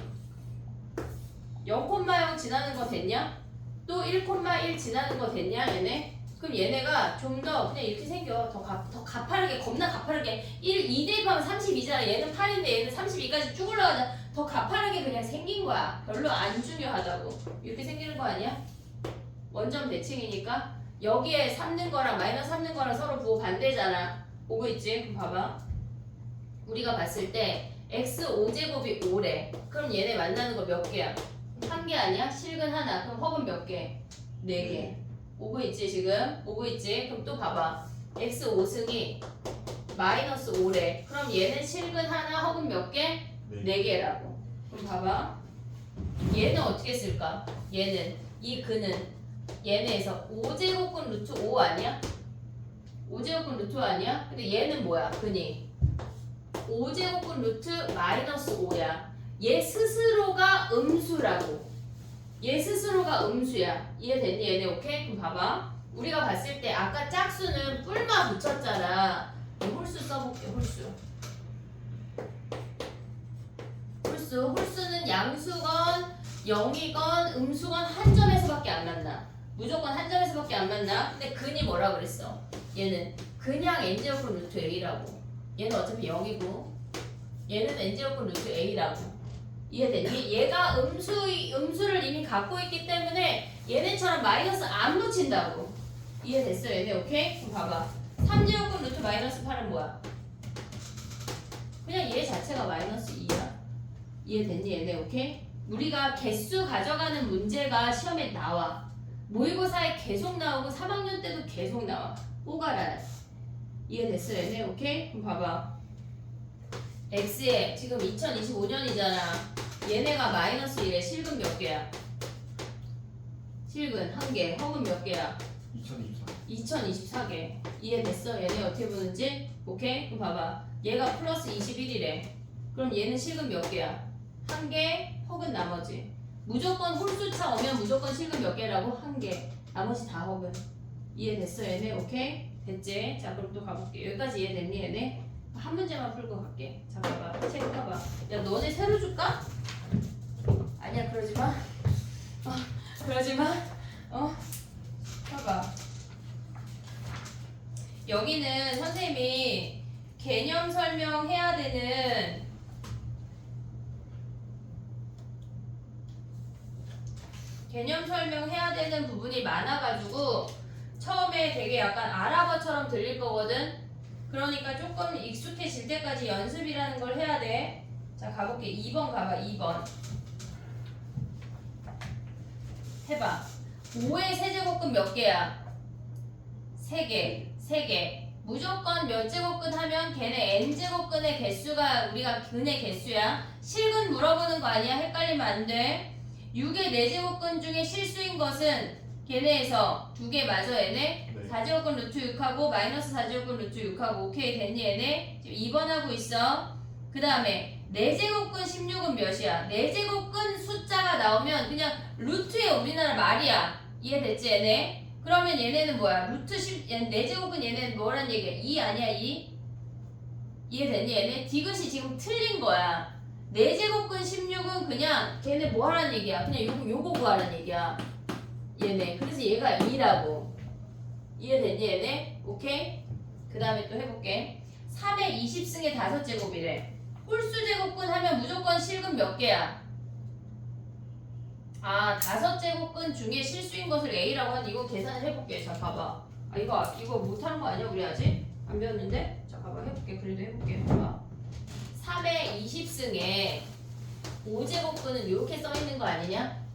0,0 지나는 거 됐냐? 또 1,1 지나는 거 됐냐? 얘네? 그럼 얘네가 좀 더 그냥 이렇게 생겨. 더 가파르게, 겁나 가파르게. 2 대입하면 32잖아. 얘는 8인데 얘는 32까지 쭉 올라가자. 더 가파르게 그냥 생긴 거야. 별로 안 중요하다고. 이렇게 생기는 거 아니야? 원점 대칭이니까. 여기에 3는 거랑 마이너스 3는 거랑 서로 부호 반대잖아. 보고 있지? 그럼 봐봐. 우리가 봤을 때 x 5제곱이 5래. 그럼 얘네 만나는 거 몇 개야? 한 개 아니야? 실근 하나. 그럼 허근 몇 개? 4개. 오고 있지 지금? 오고 있지? 그럼 또 봐봐. x 5승이 마이너스 5래. 그럼 얘는 실근 하나 허근 몇 개? 네. 4개라고. 그럼 봐봐. 얘는 어떻게 쓸까? 얘는 이 근은 얘네에서 5제곱근 루트 5 아니야? 5제곱근 루트 5 아니야? 근데 얘는 뭐야? 근이 5제곱근 루트 마이너스 5야. 얘 스스로가 음수라고. 얘 스스로가 음수야. 이해됐니? 얘네 오케이? 그럼 봐봐. 우리가 봤을 때 아까 짝수는 뿔마 붙였잖아. 홀수 써볼게. 홀수는 양수건 0이건 음수건 한 점에서밖에 안 만나. 무조건 한 점에서밖에 안 만나. 근데 근이 뭐라 그랬어? 얘는 그냥 n제곱근 루트 a라고. 얘는 어차피 0이고 얘는 n제곱근 루트 a라고. 이해됐니? 얘가 음수를 이미 갖고 있기 때문에 얘네처럼 마이너스 안 붙인다고. 이해됐어 얘네 오케이? 그럼 봐봐. 3제곱근 루트 마이너스 8은 뭐야? 그냥 얘 자체가 마이너스 2야. 이해됐니 얘네 오케이? 우리가 개수 가져가는 문제가 시험에 나와. 모의고사에 계속 나오고 3학년 때도 계속 나와. 오가라. 이해됐어 얘네 오케이? 그럼 봐봐. x에 지금 2025년이잖아. 얘네가 마이너스 1에 실근 몇 개야? 실근 1개, 허근 몇 개야? 2024. 2024개. 이해됐어? 얘네 어떻게 보는지? 오케이? 그럼 봐봐. 얘가 플러스 21이래. 그럼 얘는 실근 몇 개야? 1개, 허근 나머지. 무조건 홀수차 오면 무조건 실근 몇 개라고? 1개. 나머지 다 허근. 이해됐어? 얘네 오케이? 됐지? 자 그럼 또 가볼게. 여기까지 이해됐니 얘네? 한 문제만 풀고 갈게. 자 봐봐. 책 봐봐. 야 너네 새로 줄까? 아니야 그러지 마. 그러지 마. 봐봐. 여기는 선생님이 개념 설명해야 되는 부분이 많아가지고 처음에 되게 약간 아랍어처럼 들릴 거거든. 그러니까 조금 익숙해질 때까지 연습이라는 걸 해야 돼. 자 가볼게. 2번 가봐. 2번 해봐. 5의 세제곱근 몇 개야? 3개. 무조건 몇 제곱근 하면 걔네 n제곱근의 개수가 우리가 근의 개수야. 실근 물어보는 거 아니야? 헷갈리면 안 돼. 6의 4제곱근 중에 실수인 것은 걔네에서 2개 맞아 얘네? 네. 4제곱근 루트 6하고 마이너스 4제곱근 루트 6하고 오케이 됐니 얘네? 지금 2번 하고 있어. 그 다음에 4제곱근 16은 몇이야? 4제곱근 숫자가 나오면 그냥 루트의 우리나라 말이야. 이해됐지 얘네? 그러면 얘네는 뭐야? 루트 10, 4제곱은 얘네는 뭐란 얘기야? 2 아니야 2? 이해됐니 얘네? 디귿이 지금 틀린 거야. 4제곱근 16은 그냥 걔네 뭐 하라는 얘기야? 그냥 요거 구하라는 얘기야. 얘네. 그래서 얘가 2라고. 이해됐니 얘네? 오케이? 그 다음에 또 해볼게. 3의 20승의 5제곱이래. 홀수 제곱근 하면 무조건 실근 몇 개야? 5제곱근 중에 실수인 것을 A라고 하는데 이거 계산을 해볼게. 자 봐봐. 이거 못하는 거 아니야 우리 아직? 안 배웠는데? 자 봐봐 해볼게. 그래도 해볼게. 봐봐. 3의 20승에 5제곱근은 이렇게 써있는 거 아니냐?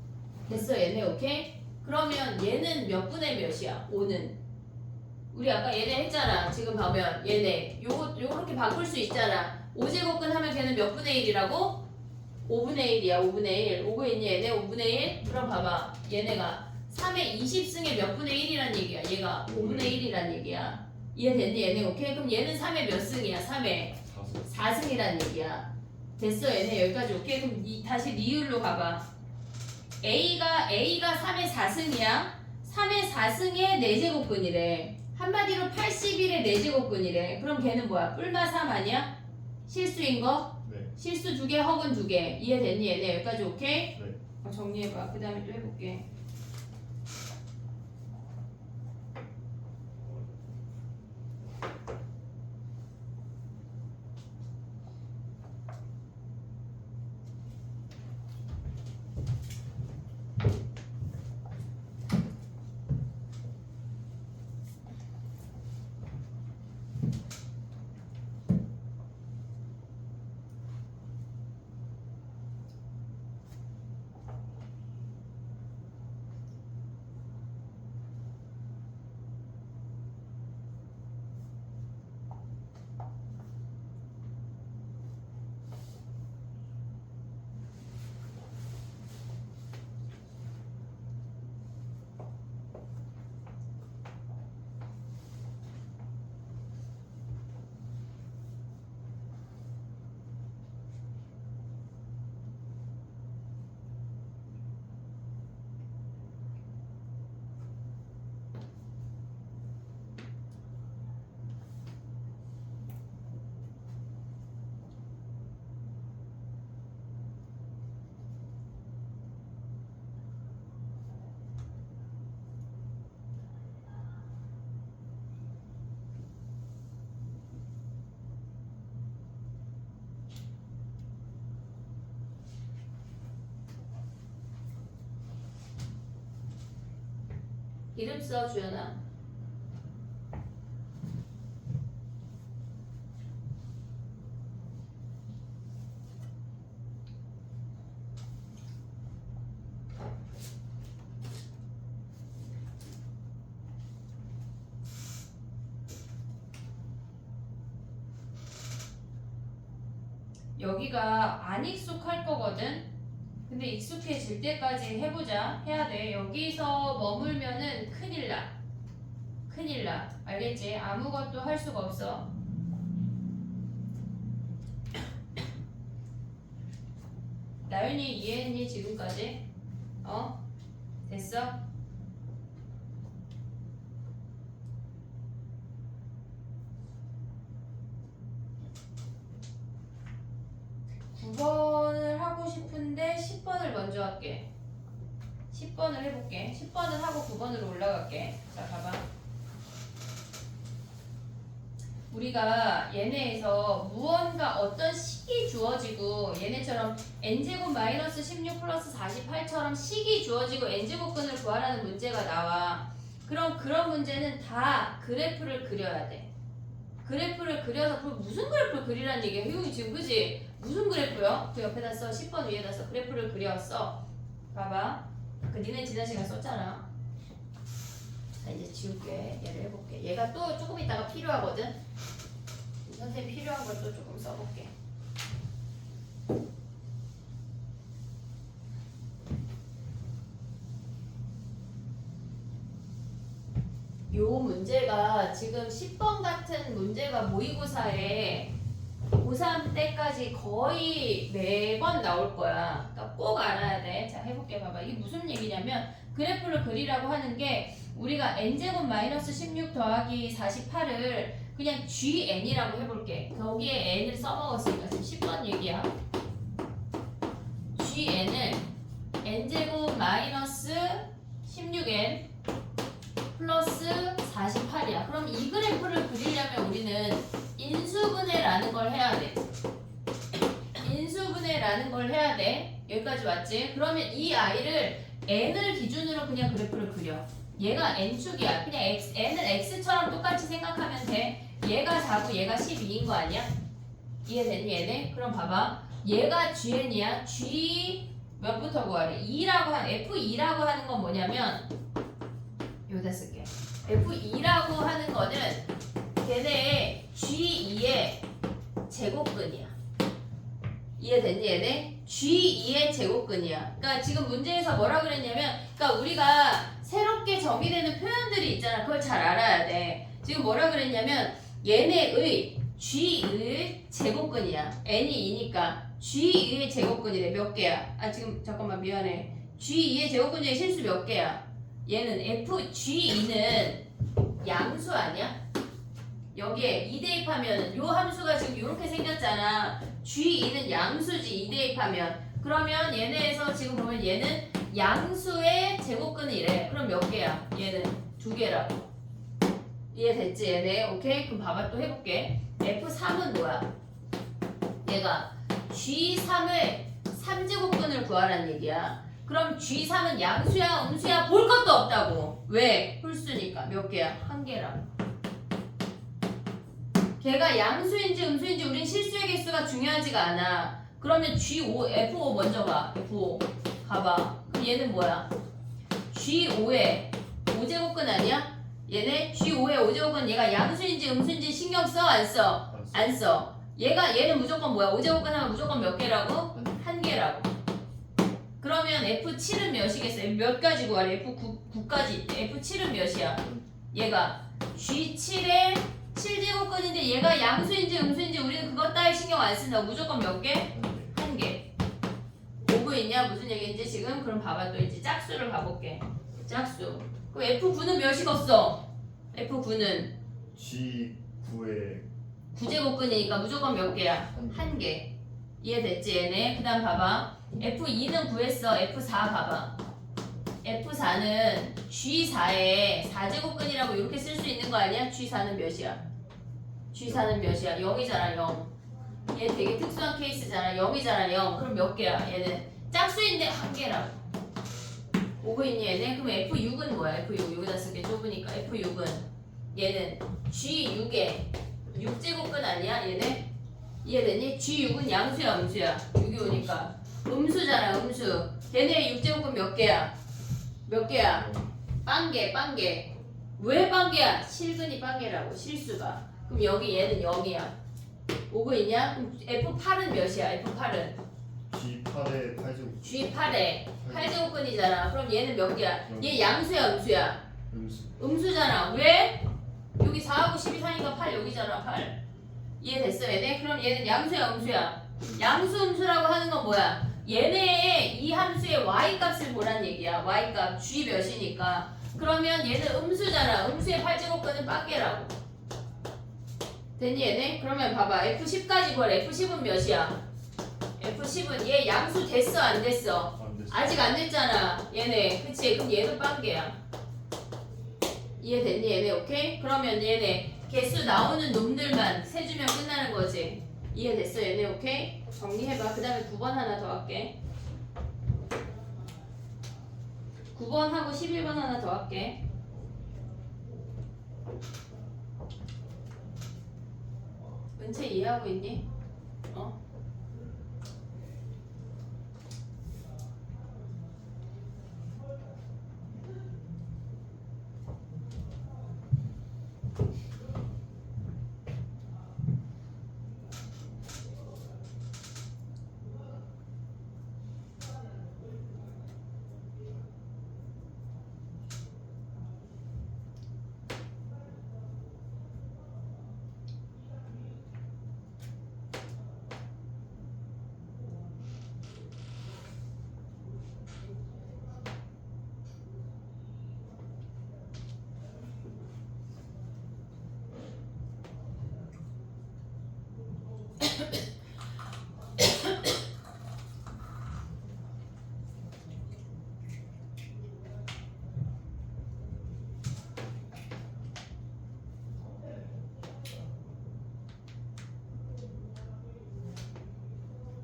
됐어 얘네 오케이? 그러면 얘는 몇 분의 몇이야? 5는 우리 아까 얘네 했잖아. 지금 보면 얘네 요렇게 바꿀 수 있잖아. 5제곱근 하면 걔는 몇 분의 1이라고? 5분의 1이야 5분의 1. 오고 있니 얘네? 5분의 1? 그럼 봐봐. 얘네가 3의 20승의 몇 분의 1이란 얘기야. 얘가 5분의 1이란 얘기야. 이해됐니 얘네? 오케이? 그럼 얘는 3의 몇 승이야? 3의 4승이란 얘기야. 됐어 얘네 여기까지 오케이? 그럼 다시 리을로 가봐. A가 3의 4승이야. 3의 4승의 4제곱근이래. 한마디로 81의 4제곱근이래. 그럼 걔는 뭐야? 뿔마 3 아니야? 실수인 거? 네. 실수 2개, 허근 2개. 이해됐니 얘네? 여기까지 오케이? 네. 정리해봐. 그 다음에 또 해볼게. 이름 써 주연아. 여기가 안 익숙할 거거든. 근데 익숙해질 때까지 해보자. 해야 돼. 여기서 머물면은 큰일 나. 큰일 나. 알겠지? 아무것도 할 수가 없어. 나윤이 이해했니? 지금까지? 됐어? (9번을) 하고 싶은데 (10번을) 먼저 할게. 10번을 해볼게. 10번을 하고 9번으로 올라갈게. 자, 봐봐. 우리가 얘네에서 무언가 어떤 식이 주어지고 얘네처럼 n제곱 마이너스 16 플러스 48처럼 식이 주어지고 n제곱근을 구하라는 문제가 나와. 그럼 그런 문제는 다 그래프를 그려야 돼. 그래프를 그려서 그 무슨 그래프를 그리라는 얘기야? 효용이 지금 그지? 무슨 그래프요? 그 옆에다 써. 10번 위에다 써. 그래프를 그렸어. 봐봐. 그 니네 지난 시간 썼잖아. 자, 이제 지울게. 얘를 해볼게. 얘가 또 조금 있다가 필요하거든. 선생님 필요한 걸 또 조금 써볼게. 요 문제가 지금 10번 같은 문제가 모의고사에 고3 때까지 거의 매번 나올 거야. 그러니까 꼭 알아야 돼. 자, 해볼게. 봐봐. 이게 무슨 얘기냐면 그래프를 그리라고 하는 게 우리가 n제곱 마이너스 16 더하기 48을 그냥 GN이라고 해볼게. 거기에 n을 써먹었으니까 지금 10번 얘기야. GN을 n제곱 마이너스 16n 플러스 48이야. 그럼 이 그래프를 그리려면 우리는 인수분해라는 걸 해야 돼. 인수분해라는 걸 해야 돼. 여기까지 왔지? 그러면 이 아이를 n을 기준으로 그냥 그래프를 그려. 얘가 n축이야. 그냥 n을 x처럼 똑같이 생각하면 돼. 얘가 4고 얘가 12인 거 아니야? 이해됐니 얘네? 그럼 봐봐. 얘가 GN이야. G 몇부터 구하래? 2라고 F2라고 하는 건 뭐냐면 여기다 쓸게. F2라고 하는 거는 걔네의 G2의 제곱근이야. 이해됐니 얘네? G2의 제곱근이야. 그러니까 지금 문제에서 뭐라 그랬냐면 그러니까 우리가 새롭게 정의되는 표현들이 있잖아. 그걸 잘 알아야 돼. 지금 뭐라 그랬냐면 얘네의 G의 제곱근이야. n이 2니까 G의 제곱근이래. 몇 개야? 아 지금 잠깐만 미안해. G2의 제곱근 중에 실수 몇 개야? 얘는 G2는 양수 아니야? 여기에 2 대입하면 요 함수가 지금 이렇게 생겼잖아. G2는 양수지 2 대입하면. 그러면 얘네에서 지금 보면 얘는 양수의 제곱근이래. 그럼 몇 개야? 얘는 2개라고. 이해됐지 얘네? 오케이? 그럼 봐봐 또 해볼게. F3은 뭐야? 얘가 G3의 3제곱근을 구하라는 얘기야. 그럼 G3은 양수야 음수야 볼 것도 없다고. 왜? 홀수니까. 몇 개야? 1개라고. 걔가 양수인지 음수인지 우린 실수의 개수가 중요하지가 않아. 그러면 G5, F5 먼저 봐. F5 봐봐. 그럼 얘는 뭐야? G5의 5제곱근 아니야? 얘네 G5의 5제곱근 얘가 양수인지 음수인지 신경 써? 안 써? 안 써. 얘는 무조건 뭐야? 5제곱근 하면 무조건 몇 개라고? 1개라고. 그러면 F7은 몇이겠어? 몇 가지 구하래? F9까지 있대. F7은 몇이야? 얘가 G7의 7제곱근인데 얘가 양수인지 음수인지 우리는 그것 따위 신경 안 쓴다. 무조건 몇 개? 1개. 오고 있냐? 무슨 얘기인지 지금? 그럼 봐봐. 또 이제 짝수를 가볼게. 짝수. 그럼 F9는 몇이겠어? F9는 G9의 9제곱근이니까 무조건 몇 개야? 1개. 이해됐지 얘네? 그 다음 봐봐. F2는 구했어. F4 봐봐. F4는 G4의 4제곱근이라고 이렇게 쓸 수 있는 거 아니야? G4는 몇이야? G4는 몇이야? 0이잖아 0. 얘 되게 특수한 케이스잖아. 0이잖아 0. 그럼 몇 개야? 얘는 짝수인데 1개라고. 오고 있니 얘네? 그럼 F6은 뭐야? F6 여기다 쓸게 좁으니까 F6은 얘는 G6의 6제곱근 아니야 얘네? 이해되니? G6은 양수야 음수야? 6이 오니까 음수잖아 음수. 얘네 6제곱근 몇 개야? 몇 개야? 빵개. 왜 빵개야? 실근이 빵개라고 실수가. 그럼 여기 얘는 0이야. 오고 있냐? 그럼 F8은 몇이야? F8은 G8의 8제곱 G8에 8제곱근이잖아. 그럼 얘는 몇 개야? 얘 양수야 음수야? 음수. 음수잖아. 왜? 여기 4하고 12 사니까 8 여기잖아 8. 이해됐어 얘네? 그럼 얘는 양수야 음수야? 양수 음수라고 하는 건 뭐야? 얘네의 이 함수의 y값을 보란 얘기야. y값 g 몇이니까. 그러면 얘는 음수잖아. 음수의 8제곱근은 빵개라고. 됐니 얘네? 그러면 봐봐 F10까지 구하래. F10은 몇이야? F10은 얘 양수 됐어 안 됐어? 안 됐어. 아직 안 됐잖아 얘네. 그치? 그럼 얘도 빵개야. 이해됐니 얘네? 오케이? 그러면 얘네 개수 나오는 놈들만 세주면 끝나는 거지. 이해됐어 얘네? 오케이? 정리해봐. 그 다음에 9번 하나 더 할게. 9번하고 11번 하나 더 할게. 은채 이해하고 있니? 어?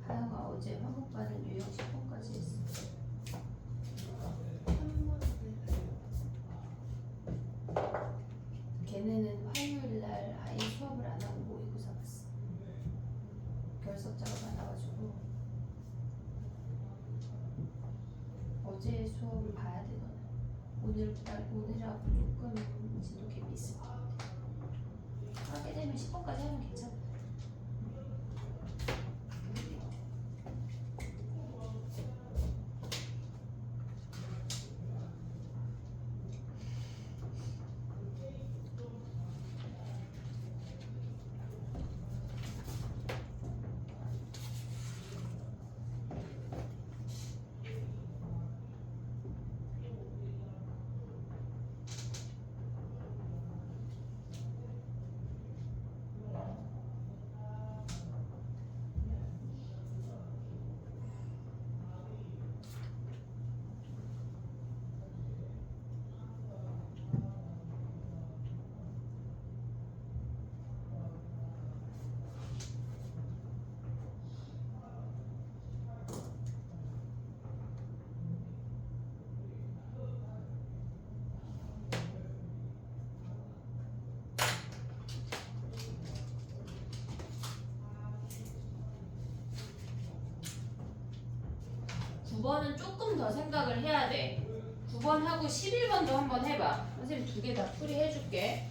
하영아 어제 화목반은 유형 10번까지 했어. 걔네는 화요일날 아예 수업을 안 하고 모의고사 봤어. 결석 작업 많아가지고 어제 수업을 봐야 돼 너는. 오늘하고 조금 진도 갭이 있을 것 같아. 하게 되면 10번까지 하면 괜찮아. 구 번은 조금 더 생각을 해야 돼. 9번하고 11번도 한번 해봐. 선생님 두 개 다 풀이해줄게.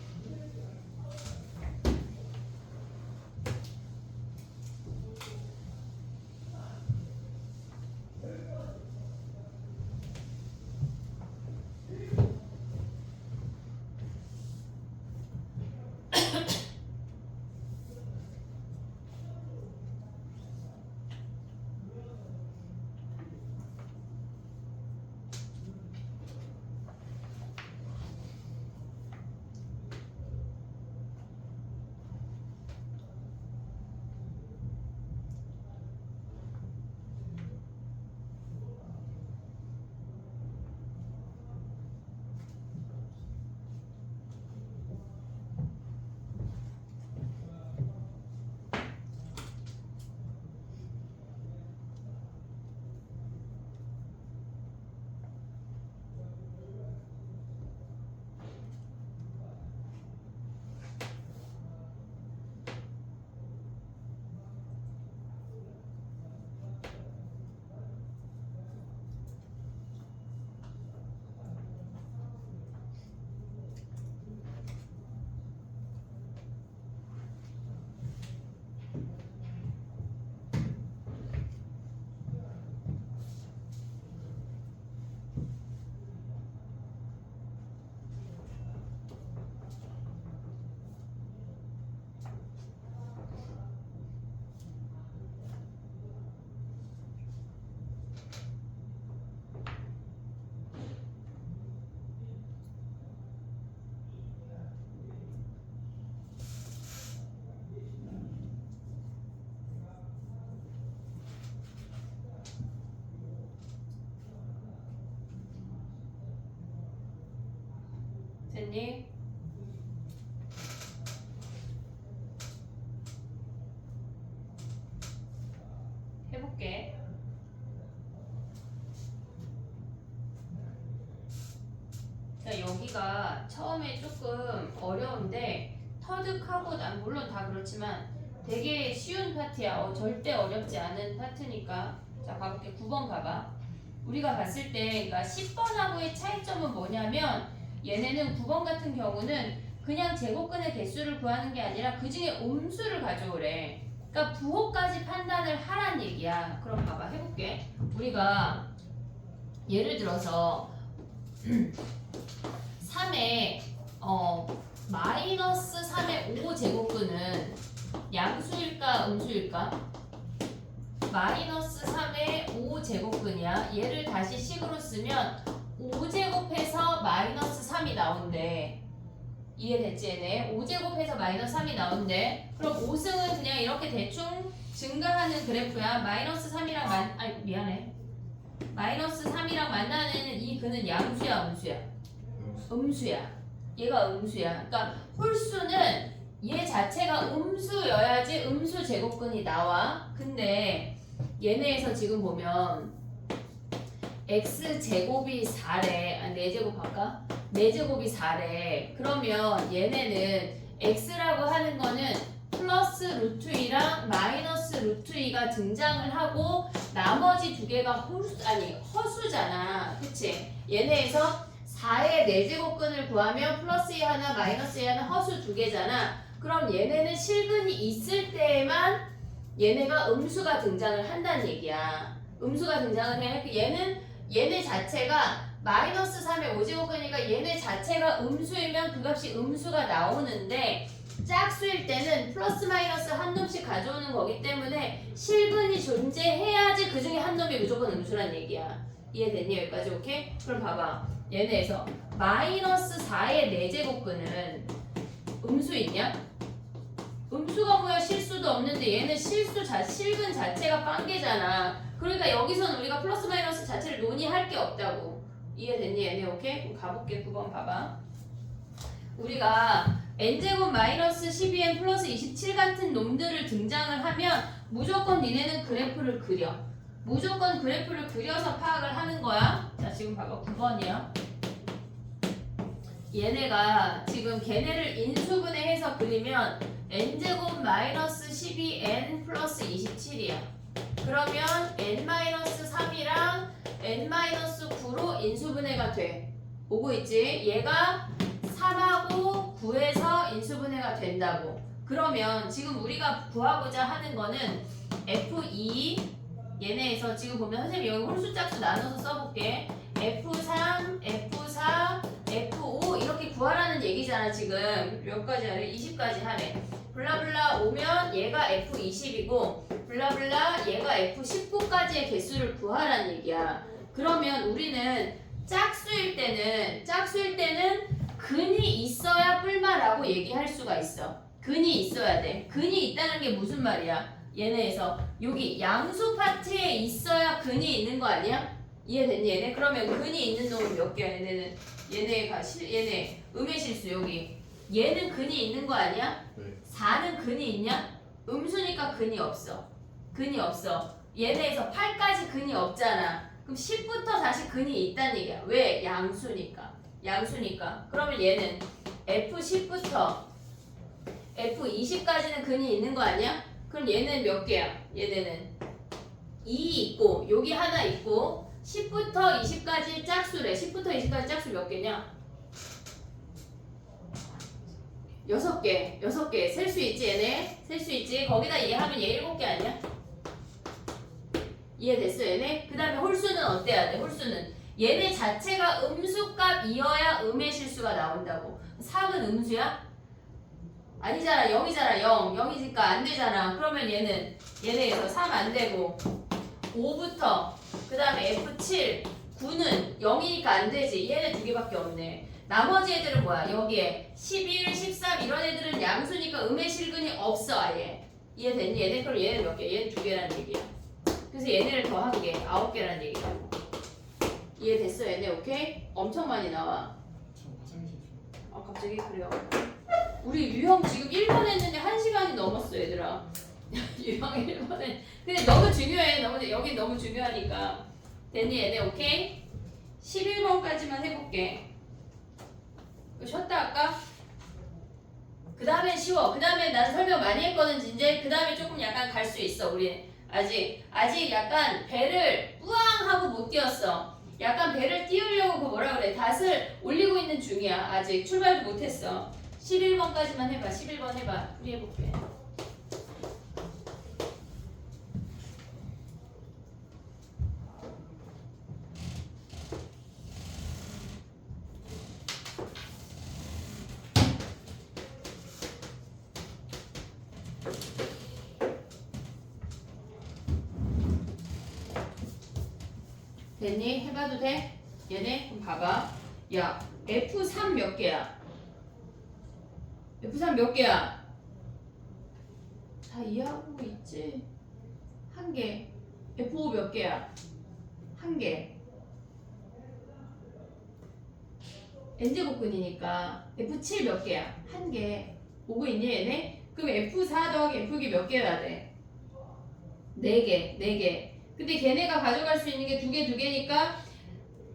이해됐니? 해볼게. 자, 여기가 처음에 조금 어려운데 터득하고 난 물론 다 그렇지만 되게 쉬운 파트야. 절대 어렵지 않은 파트니까. 자, 가볼게. 9번 가봐. 우리가 봤을 때 그러니까 10번하고의 차이점은 뭐냐면 얘네는 9번 같은 경우는 그냥 제곱근의 개수를 구하는 게 아니라 그 중에 음수를 가져오래. 그러니까 부호까지 판단을 하란 얘기야. 그럼 봐봐. 해볼게. 우리가 예를 들어서 3의 마이너스 3의 5제곱근은 양수일까 음수일까? 마이너스 3의 5제곱근이야. 얘를 다시 식으로 쓰면 5제곱해서 마이너스 3이 나온대. 이해됐지 얘네? 5제곱해서 마이너스 3이 나온대. 그럼 5승은 그냥 이렇게 대충 증가하는 그래프야. 마이너스 3이랑 미안해. 마이너스 3이랑 만나는 이 근은 양수야 음수야? 음수야. 얘가 음수야. 그러니까 홀수는 얘 자체가 음수여야지 음수 제곱근이 나와. 근데 얘네에서 지금 보면 x제곱이 4래. 4제곱 할까? 4제곱이 4래. 그러면 얘네는 x라고 하는 거는 플러스 루트 2랑 마이너스 루트 2가 등장을 하고 나머지 두 개가 허수잖아. 그치? 얘네에서 4의 4제곱근을 구하면 플러스 2 하나 마이너스 2 하나 허수 두 개잖아. 그럼 얘네는 실근이 있을 때에만 얘네가 음수가 등장을 한다는 얘기야. 음수가 등장을 해. 얘네 자체가 마이너스 3의 5제곱근이니까 얘네 자체가 음수이면 그 값이 음수가 나오는데 짝수일 때는 플러스 마이너스 한 놈씩 가져오는 거기 때문에 실근이 존재해야지 그 중에 한 놈이 무조건 음수란 얘기야. 이해됐니? 여기까지 오케이? 그럼 봐봐. 얘네에서 마이너스 4의 4제곱근은 음수 있냐? 음수가 뭐야? 실수도 없는데 얘는 실근 자체가 빵개잖아. 그러니까 여기서는 우리가 플러스 마이너스 자체를 논의할 게 없다고. 이해됐니? 얘네 오케이? 그럼 가볼게. 9번 봐봐. 우리가 n제곱 마이너스 12n 플러스 27 같은 놈들을 등장을 하면 무조건 니네는 그래프를 그려. 무조건 그래프를 그려서 파악을 하는 거야. 자, 지금 봐봐. 9번이야. 얘네가 지금 걔네를 인수분해해서 그리면 n제곱 마이너스 12n 플러스 27이야. 그러면 n-3이랑 n-9로 인수분해가 돼. 오고 있지? 얘가 3하고 9에서 인수분해가 된다고. 그러면 지금 우리가 구하고자 하는 거는 F2 얘네에서 지금 보면 선생님 여기 홀수 짝수 나눠서 써볼게. F3, F4, F5 이렇게 구하라는 얘기잖아. 지금 몇 가지 하래? 20까지 하래. 블라블라 오면 얘가 F20이고 블라블라 얘가 F19까지의 개수를 구하라는 얘기야. 그러면 우리는 짝수일 때는 근이 있어야 뿔마라고 얘기할 수가 있어. 근이 있어야 돼. 근이 있다는 게 무슨 말이야? 얘네에서 여기 양수 파트에 있어야 근이 있는 거 아니야? 이해됐니 얘네? 그러면 근이 있는 놈은 몇 개야? 얘네 음의 실수 여기 얘는 근이 있는 거 아니야? 네. 4는 근이 있냐? 음수니까 근이 없어. 근이 없어. 얘네에서 8까지 근이 없잖아. 그럼 10부터 다시 근이 있다는 얘기야. 왜? 양수니까. 그러면 얘는 F10부터 F20까지는 근이 있는 거 아니야? 그럼 얘는 몇 개야? 얘네는 2 있고 여기 하나 있고 10부터 20까지 짝수래. 10부터 20까지 짝수 몇 개냐? 6개. 셀 수 있지 얘네? 셀 수 있지? 거기다 얘 하면 얘 7개 아니야? 이해됐어 얘네? 그 다음에 홀수는 어때야 돼? 홀수는 얘네 자체가 음수값이어야 음의 실수가 나온다고. 3은 음수야? 아니잖아. 0이잖아. 0이니까 안 되잖아. 그러면 얘네에서 3 안 되고 5부터 그 다음에 F7 9는 0이니까 안 되지. 얘네 두 개밖에 없네. 나머지 애들은 뭐야? 여기에 11, 13 이런 애들은 양수니까 음의 실근이 없어 아예. 이해됐니? 얘네 그럼 얘는 몇 개? 얘는 2개라는 얘기야. 그래서 얘네를 더한 게 9개라는 얘기야. 이해됐어 얘네? 오케이? 엄청 많이 나와. 저 화장실 좀. 갑자기 그래요. 우리 유형 지금 1번 했는데 1시간이 넘었어 얘들아. 유형 1번에 근데 너무 중요해. 여기 너무 중요하니까. 됐니 얘네 오케이? 11번까지만 해볼게. 쉬었다 할까? 그 다음에 쉬워. 그 다음에 난 설명 많이 했거든 진짜. 그 다음에 조금 약간 갈 수 있어 우리. 아직 약간 배를 뿌앙 하고 못 뛰었어. 약간 배를 띄우려고 그 뭐라 그래 닷을 올리고 있는 중이야. 아직 출발도 못했어. 11번까지만 해봐. 11번 해봐. 우리 해볼게. 됐니? 해봐도 돼? 얘네? 그럼 봐봐. 야, F3 몇 개야? F3 몇 개야? 다 이해하고 있지? 한 개. F5 몇 개야? 한 개. n제곱근이니까 F7 몇 개야? 한 개. 오고 있니 얘네? 그럼 F4 더하기 F6이 몇 개여야 돼? 4개. 4개. 근데 걔네가 가져갈 수 있는 게 두 개니까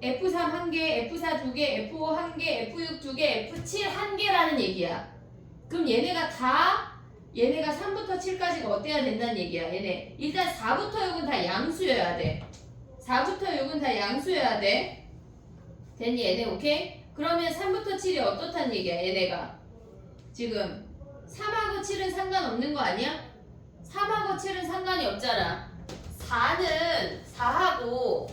F3 한 개, F4 두 개, F5 한 개, F6 두 개, F7 한 개라는 얘기야. 그럼 얘네가 3부터 7까지가 어때야 된다는 얘기야. 얘네 일단 4부터 6은 다 양수여야 돼. 4부터 6은 다 양수여야 돼. 됐니 얘네 오케이? 그러면 3부터 7이 어떻다는 얘기야 얘네가. 지금 3하고 7은 상관없는 거 아니야? 3하고 7은 상관이 없잖아. 4하고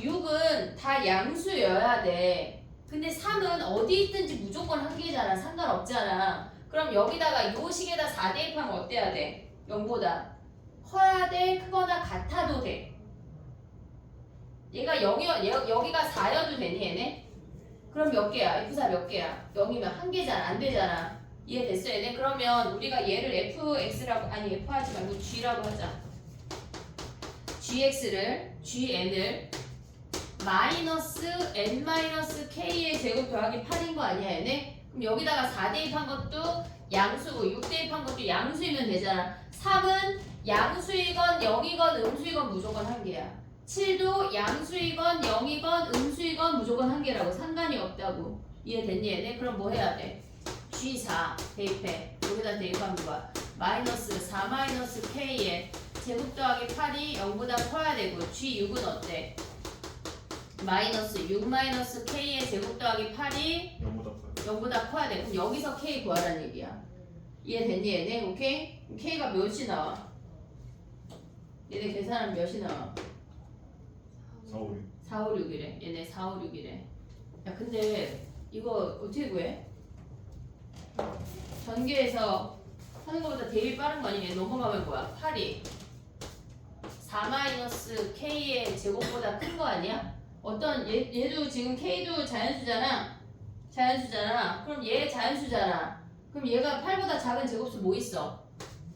6은 다 양수여야 돼. 근데 3은 어디 있든지 무조건 한 개잖아. 상관없잖아. 그럼 여기다가 요 식에다 4 대입하면 어때야 돼? 0보다 커야 돼? 크거나 같아도 돼. 얘가 0이여, 여기가 4여도 되니 얘네? 그럼 몇 개야? F4 몇 개야? 0이면 한 개잖아. 안 되잖아. 이해됐어 얘네? 그러면 우리가 얘를 fx라고 아니 f 하지 말고 g라고 하자. gn을 마이너스 n 마이너스 k의 제곱 더하기 8인 거 아니야 얘네? 그럼 여기다가 4 대입한 것도 양수고 6 대입한 것도 양수이면 되잖아. 3은 양수이건 0이건 음수이건 무조건 한 개야. 7도 양수이건 0이건 음수이건 무조건 한 개라고. 상관이 없다고. 이해됐니 얘네? 그럼 뭐 해야 돼? G4 대입해. 여기다 대입하면 뭐야? 마이너스 4 마이너스 K에 제곱 더하기 8이 0보다 커야 되고 G6은 어때? 마이너스 6 마이너스 K에 제곱 더하기 8이 0보다 커야 돼. 그럼 여기서 K 구하라는 얘기야. 이해됐니 얘네? 오케이? 그럼 K가 몇이 나와? 얘네 계산하면 몇이 나와? 4, 5, 6. 4, 5, 6이래. 얘네 4, 5, 6이래. 야 근데 이거 어떻게 구해? 전개해서 하는 것보다 대입이 빠른 거 아니냐? 넘어가면 뭐야? 8이 4-K의 제곱보다 큰 거 아니야? 얘도 지금 K도 자연수잖아. 그럼 얘 자연수잖아. 그럼 얘가 8보다 작은 제곱수 뭐 있어?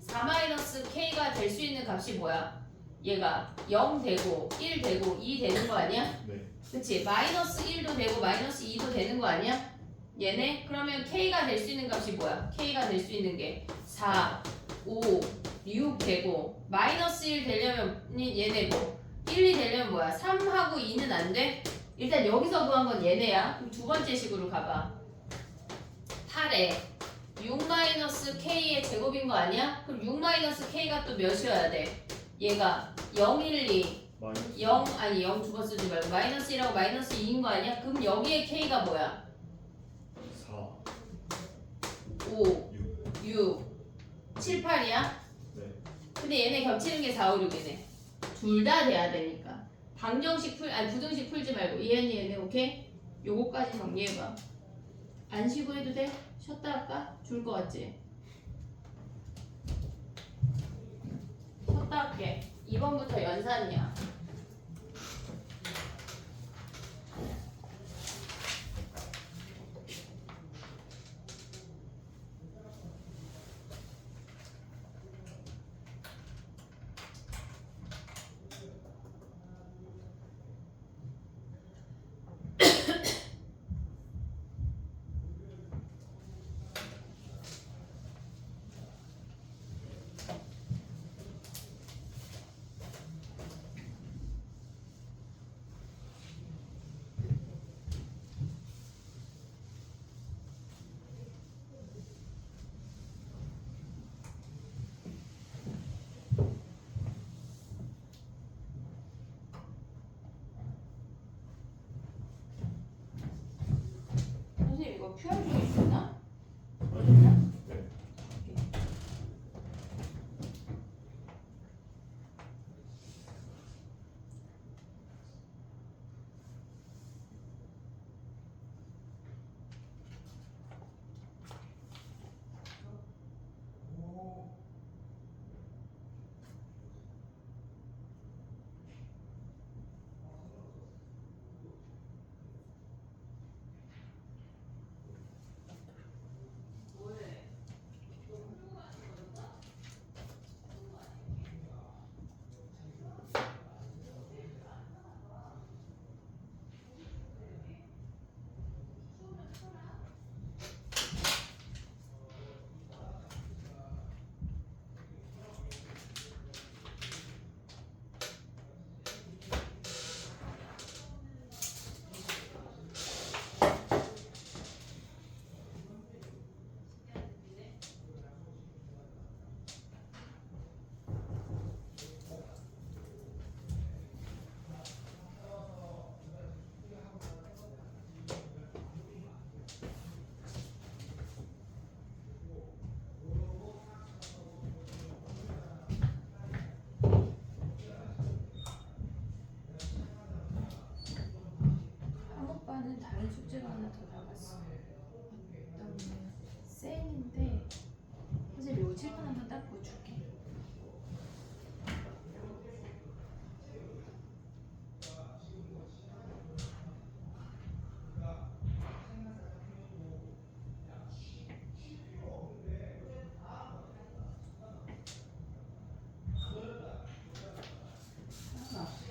4-K가 될 수 있는 값이 뭐야? 얘가 0 되고 1 되고 2 되는 거 아니야? 네. 그치? 마이너스 1도 되고 마이너스 2도 되는 거 아니야? 얘네? 그러면 K가 될 수 있는 값이 뭐야? K가 될 수 있는 게 4, 5, 6 되고 마이너스 1 되려면 얘네고 1, 2 되려면 뭐야? 3하고 2는 안 돼? 일단 여기서 구한 건 얘네야. 그럼 두 번째 식으로 가봐. 8에 6-K의 제곱인 거 아니야? 그럼 6-K가 또 몇이어야 돼? 얘가 0, 1, 2 마이너스 0 아니 0 두 번 쓰지 말고 마이너스 1하고 마이너스 2인 거 아니야? 그럼 여기에 K가 뭐야? 4, 5, 6. 6, 7, 8이야? 네. 근데 얘네 겹치는 게 4, 5, 6이네. 둘 다 돼야 되니까. 방정식 아니 부등식 풀지 말고 이해했니 얘네 오케이? 요거까지 정리해봐. 안 쉬고 해도 돼? 쉬었다 할까? 좋을 것 같지? 쉬었다 할게. 2번부터 연산이야.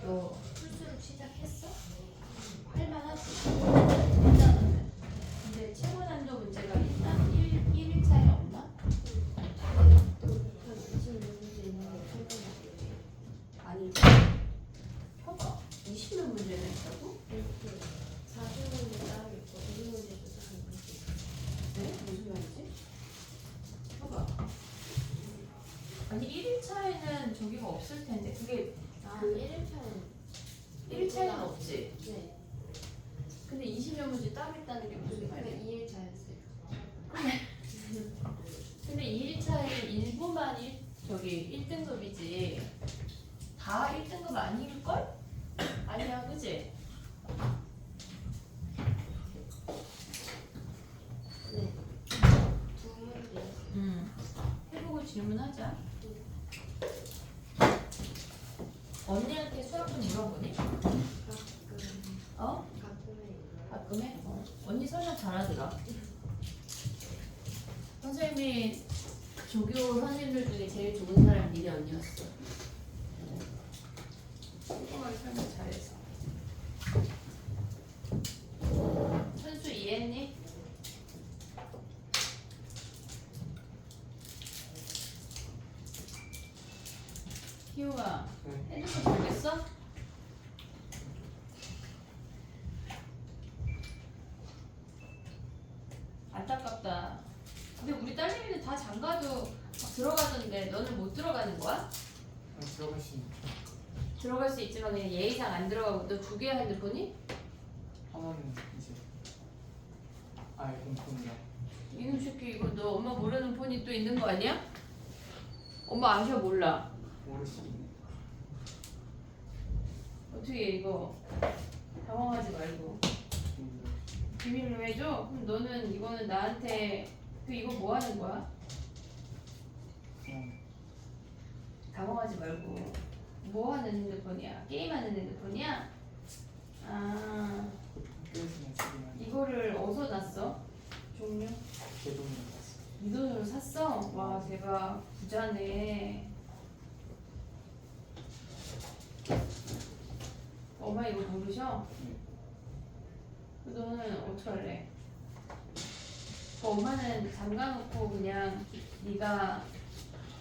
너 풀수록 시작했어? 할만하지? 일단은. 근데 최고 난도 문제가 일단 1일차에 없나? 아니, 봐봐. 20몇 문제나 있다고? 네? 무슨 말이지? 봐봐. 아니 1일차에는 저기가 없을 텐데 그게 그 1일차에는 없지. 네. 근데 20몇 문제 따로 있다는 게 무슨 말이야? 2일차였어요. 근데 2일차에는 일부만 저기 1등급이지 다 1등급 아닐걸? 아니야 그지? 네. 2문제. 해보고 질문하자. 언니한테 수학은 물어보니? 가끔. 어? 가끔 해요. 가끔 해? 언니 설명 잘하더라. 선생님이 조교 선생님들 중에 제일 좋은 사람이 니네 언니였어. 꼼꼼하게 설명 잘해서. 선수 이해했니? 희우아, 핸드폰 보겠어? 안타깝다. 근데 우리 딸내미는 다 장가도 막 들어가던데 너는 못 들어가는 거야? 들어갈 수 있는 들어갈 수 있지만 그냥 예의상 안 들어가고 너 두 개야 핸드폰이? 하나는 이제 아이폰 폰이랑 이놈 새끼 이거 너 엄마 모르는 폰이 또 있는 거 아니야? 엄마 아셔 몰라. 모르시겠네. 어떻게 이거 당황하지 말고 비밀로 해줘? 그럼 너는 이거는 나한테 그 이거 뭐 하는 거야? 그냥 당황하지 말고 뭐 하는 핸드폰이야? 게임하는 핸드폰이야? 아 학교에서는 지금 이거를 어디서 났어? 종류? 제 돈으로 샀어. 이 돈으로 샀어? 와 대박 부자네. 엄마 이거 모르셔? 네. 너는 어떻게 할래? 엄마는 잠가놓고 그냥 네가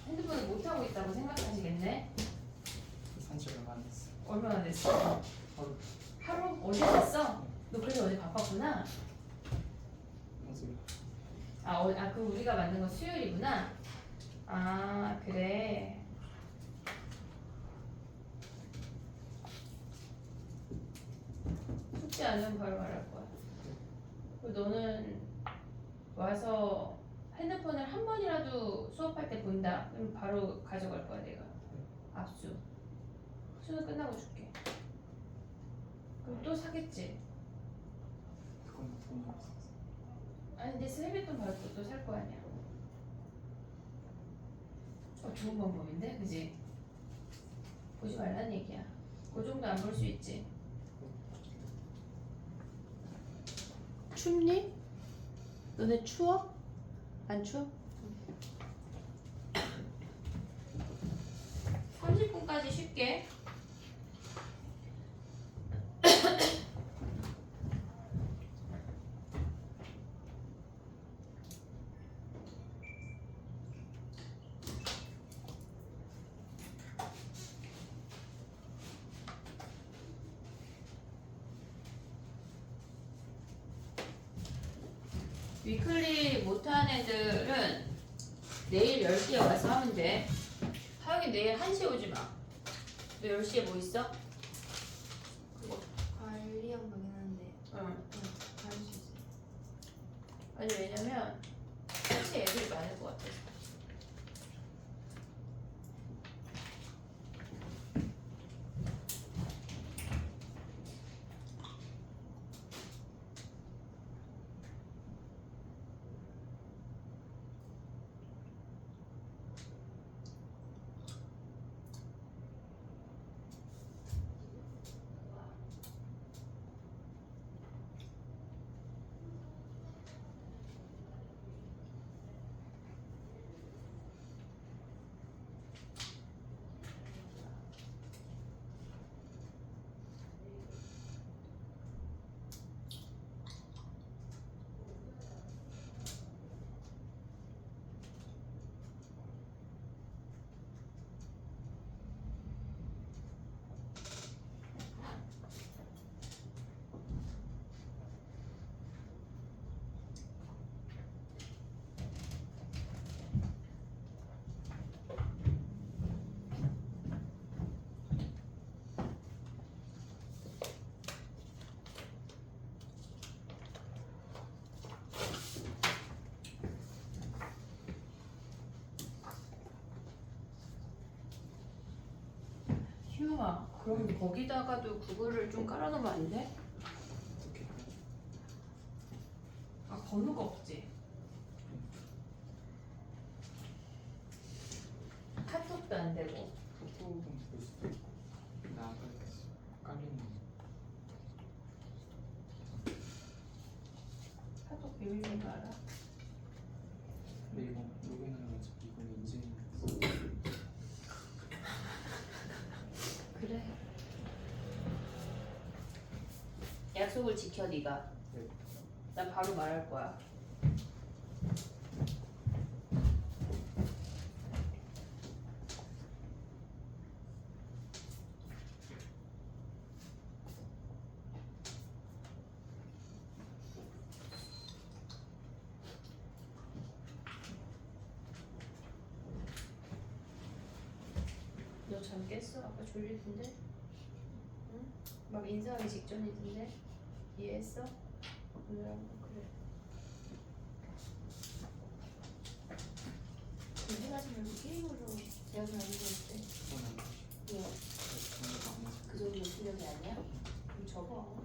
핸드폰을 못 하고 있다고 생각하시겠네? 산 지가 얼마 안 됐어요. 얼마나 됐어? 하루 하루? 어제 샀어? 너 그래서 어제 바빴구나? 어제 그 우리가 만든 거 수요일이구나? 아 그래. 숙제 안 하면 바로 말할 거야. 그리고 너는 와서 핸드폰을 한 번이라도 수업할 때 본다. 그럼 바로 가져갈 거야 내가. 압수. 수능 끝나고 줄게. 그럼 또 사겠지? 그건 돈이 없었어. 아니 근데 세뱃돈 받고 또 살 거 아니야. 좋은 방법인데, 그지? 보지 말란 얘기야. 그 정도 안 볼 수 있지. 춥니? 너네 추워? 안 추워? 30분까지 쉽게. 위클리 못한 애들은 내일 10시에 와서 하면 돼. 하영이 내일 1시에 오지 마. 너 10시에 뭐 있어? 관리형 가긴 한데 응. 갈 수 있어요. 아니 왜냐면 1시에 애들이 많을 것 같아서. 희웅아, 그럼 거기다가도 구글을 좀 깔아놓으면 안 돼? 어떻게 아, 번호가 없지. 카톡도 안 되고. 톡톡은 볼 수도 있고 나 깔겠어. 깔리는 거. 카톡 비밀번호 알아? 근데 이거 로그인하면 어차피 이건 인증이 그래. 약속을 지켜 네가. 네. 난 바로 말할 거야. 너 잠 깼어? 아까 졸리던데? 응? 막 인사하기 직전이던데? 이해했어? 오늘 한번 그래. 해가지 말고 게임으로 대학을 하는 거 어때? 그건 안 되지. 왜? 그런 거안 해서. 그 정도 실력이 아니야? 그럼 접어.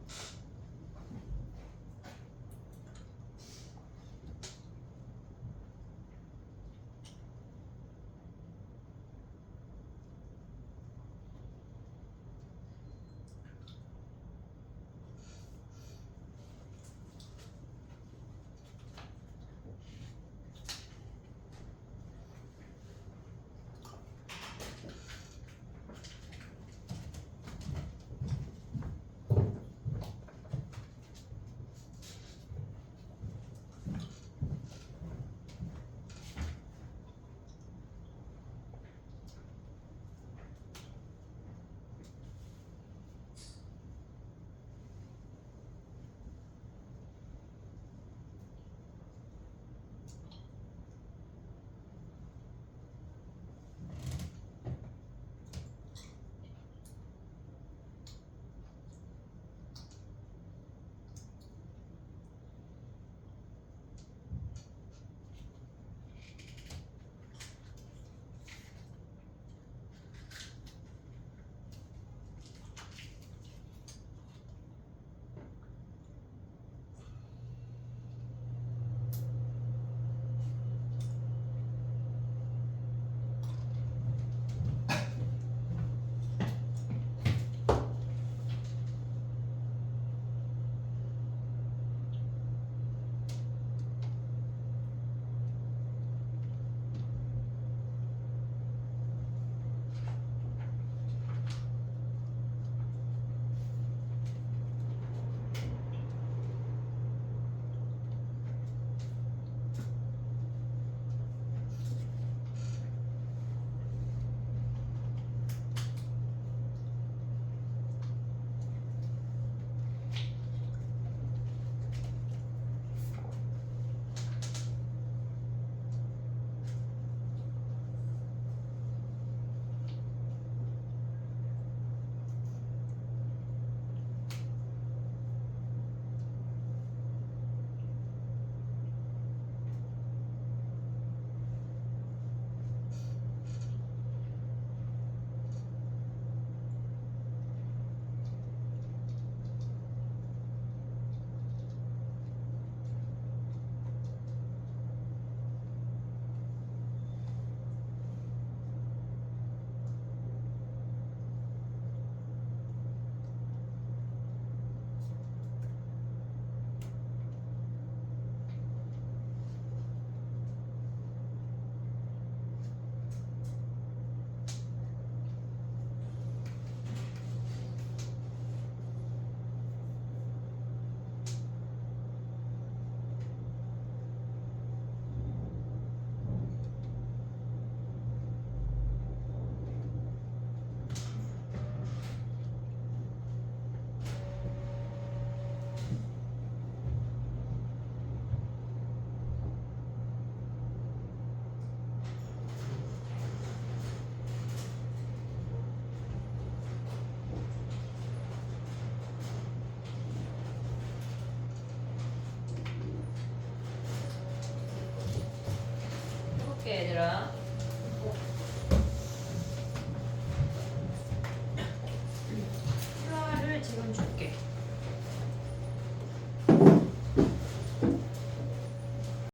얘들아.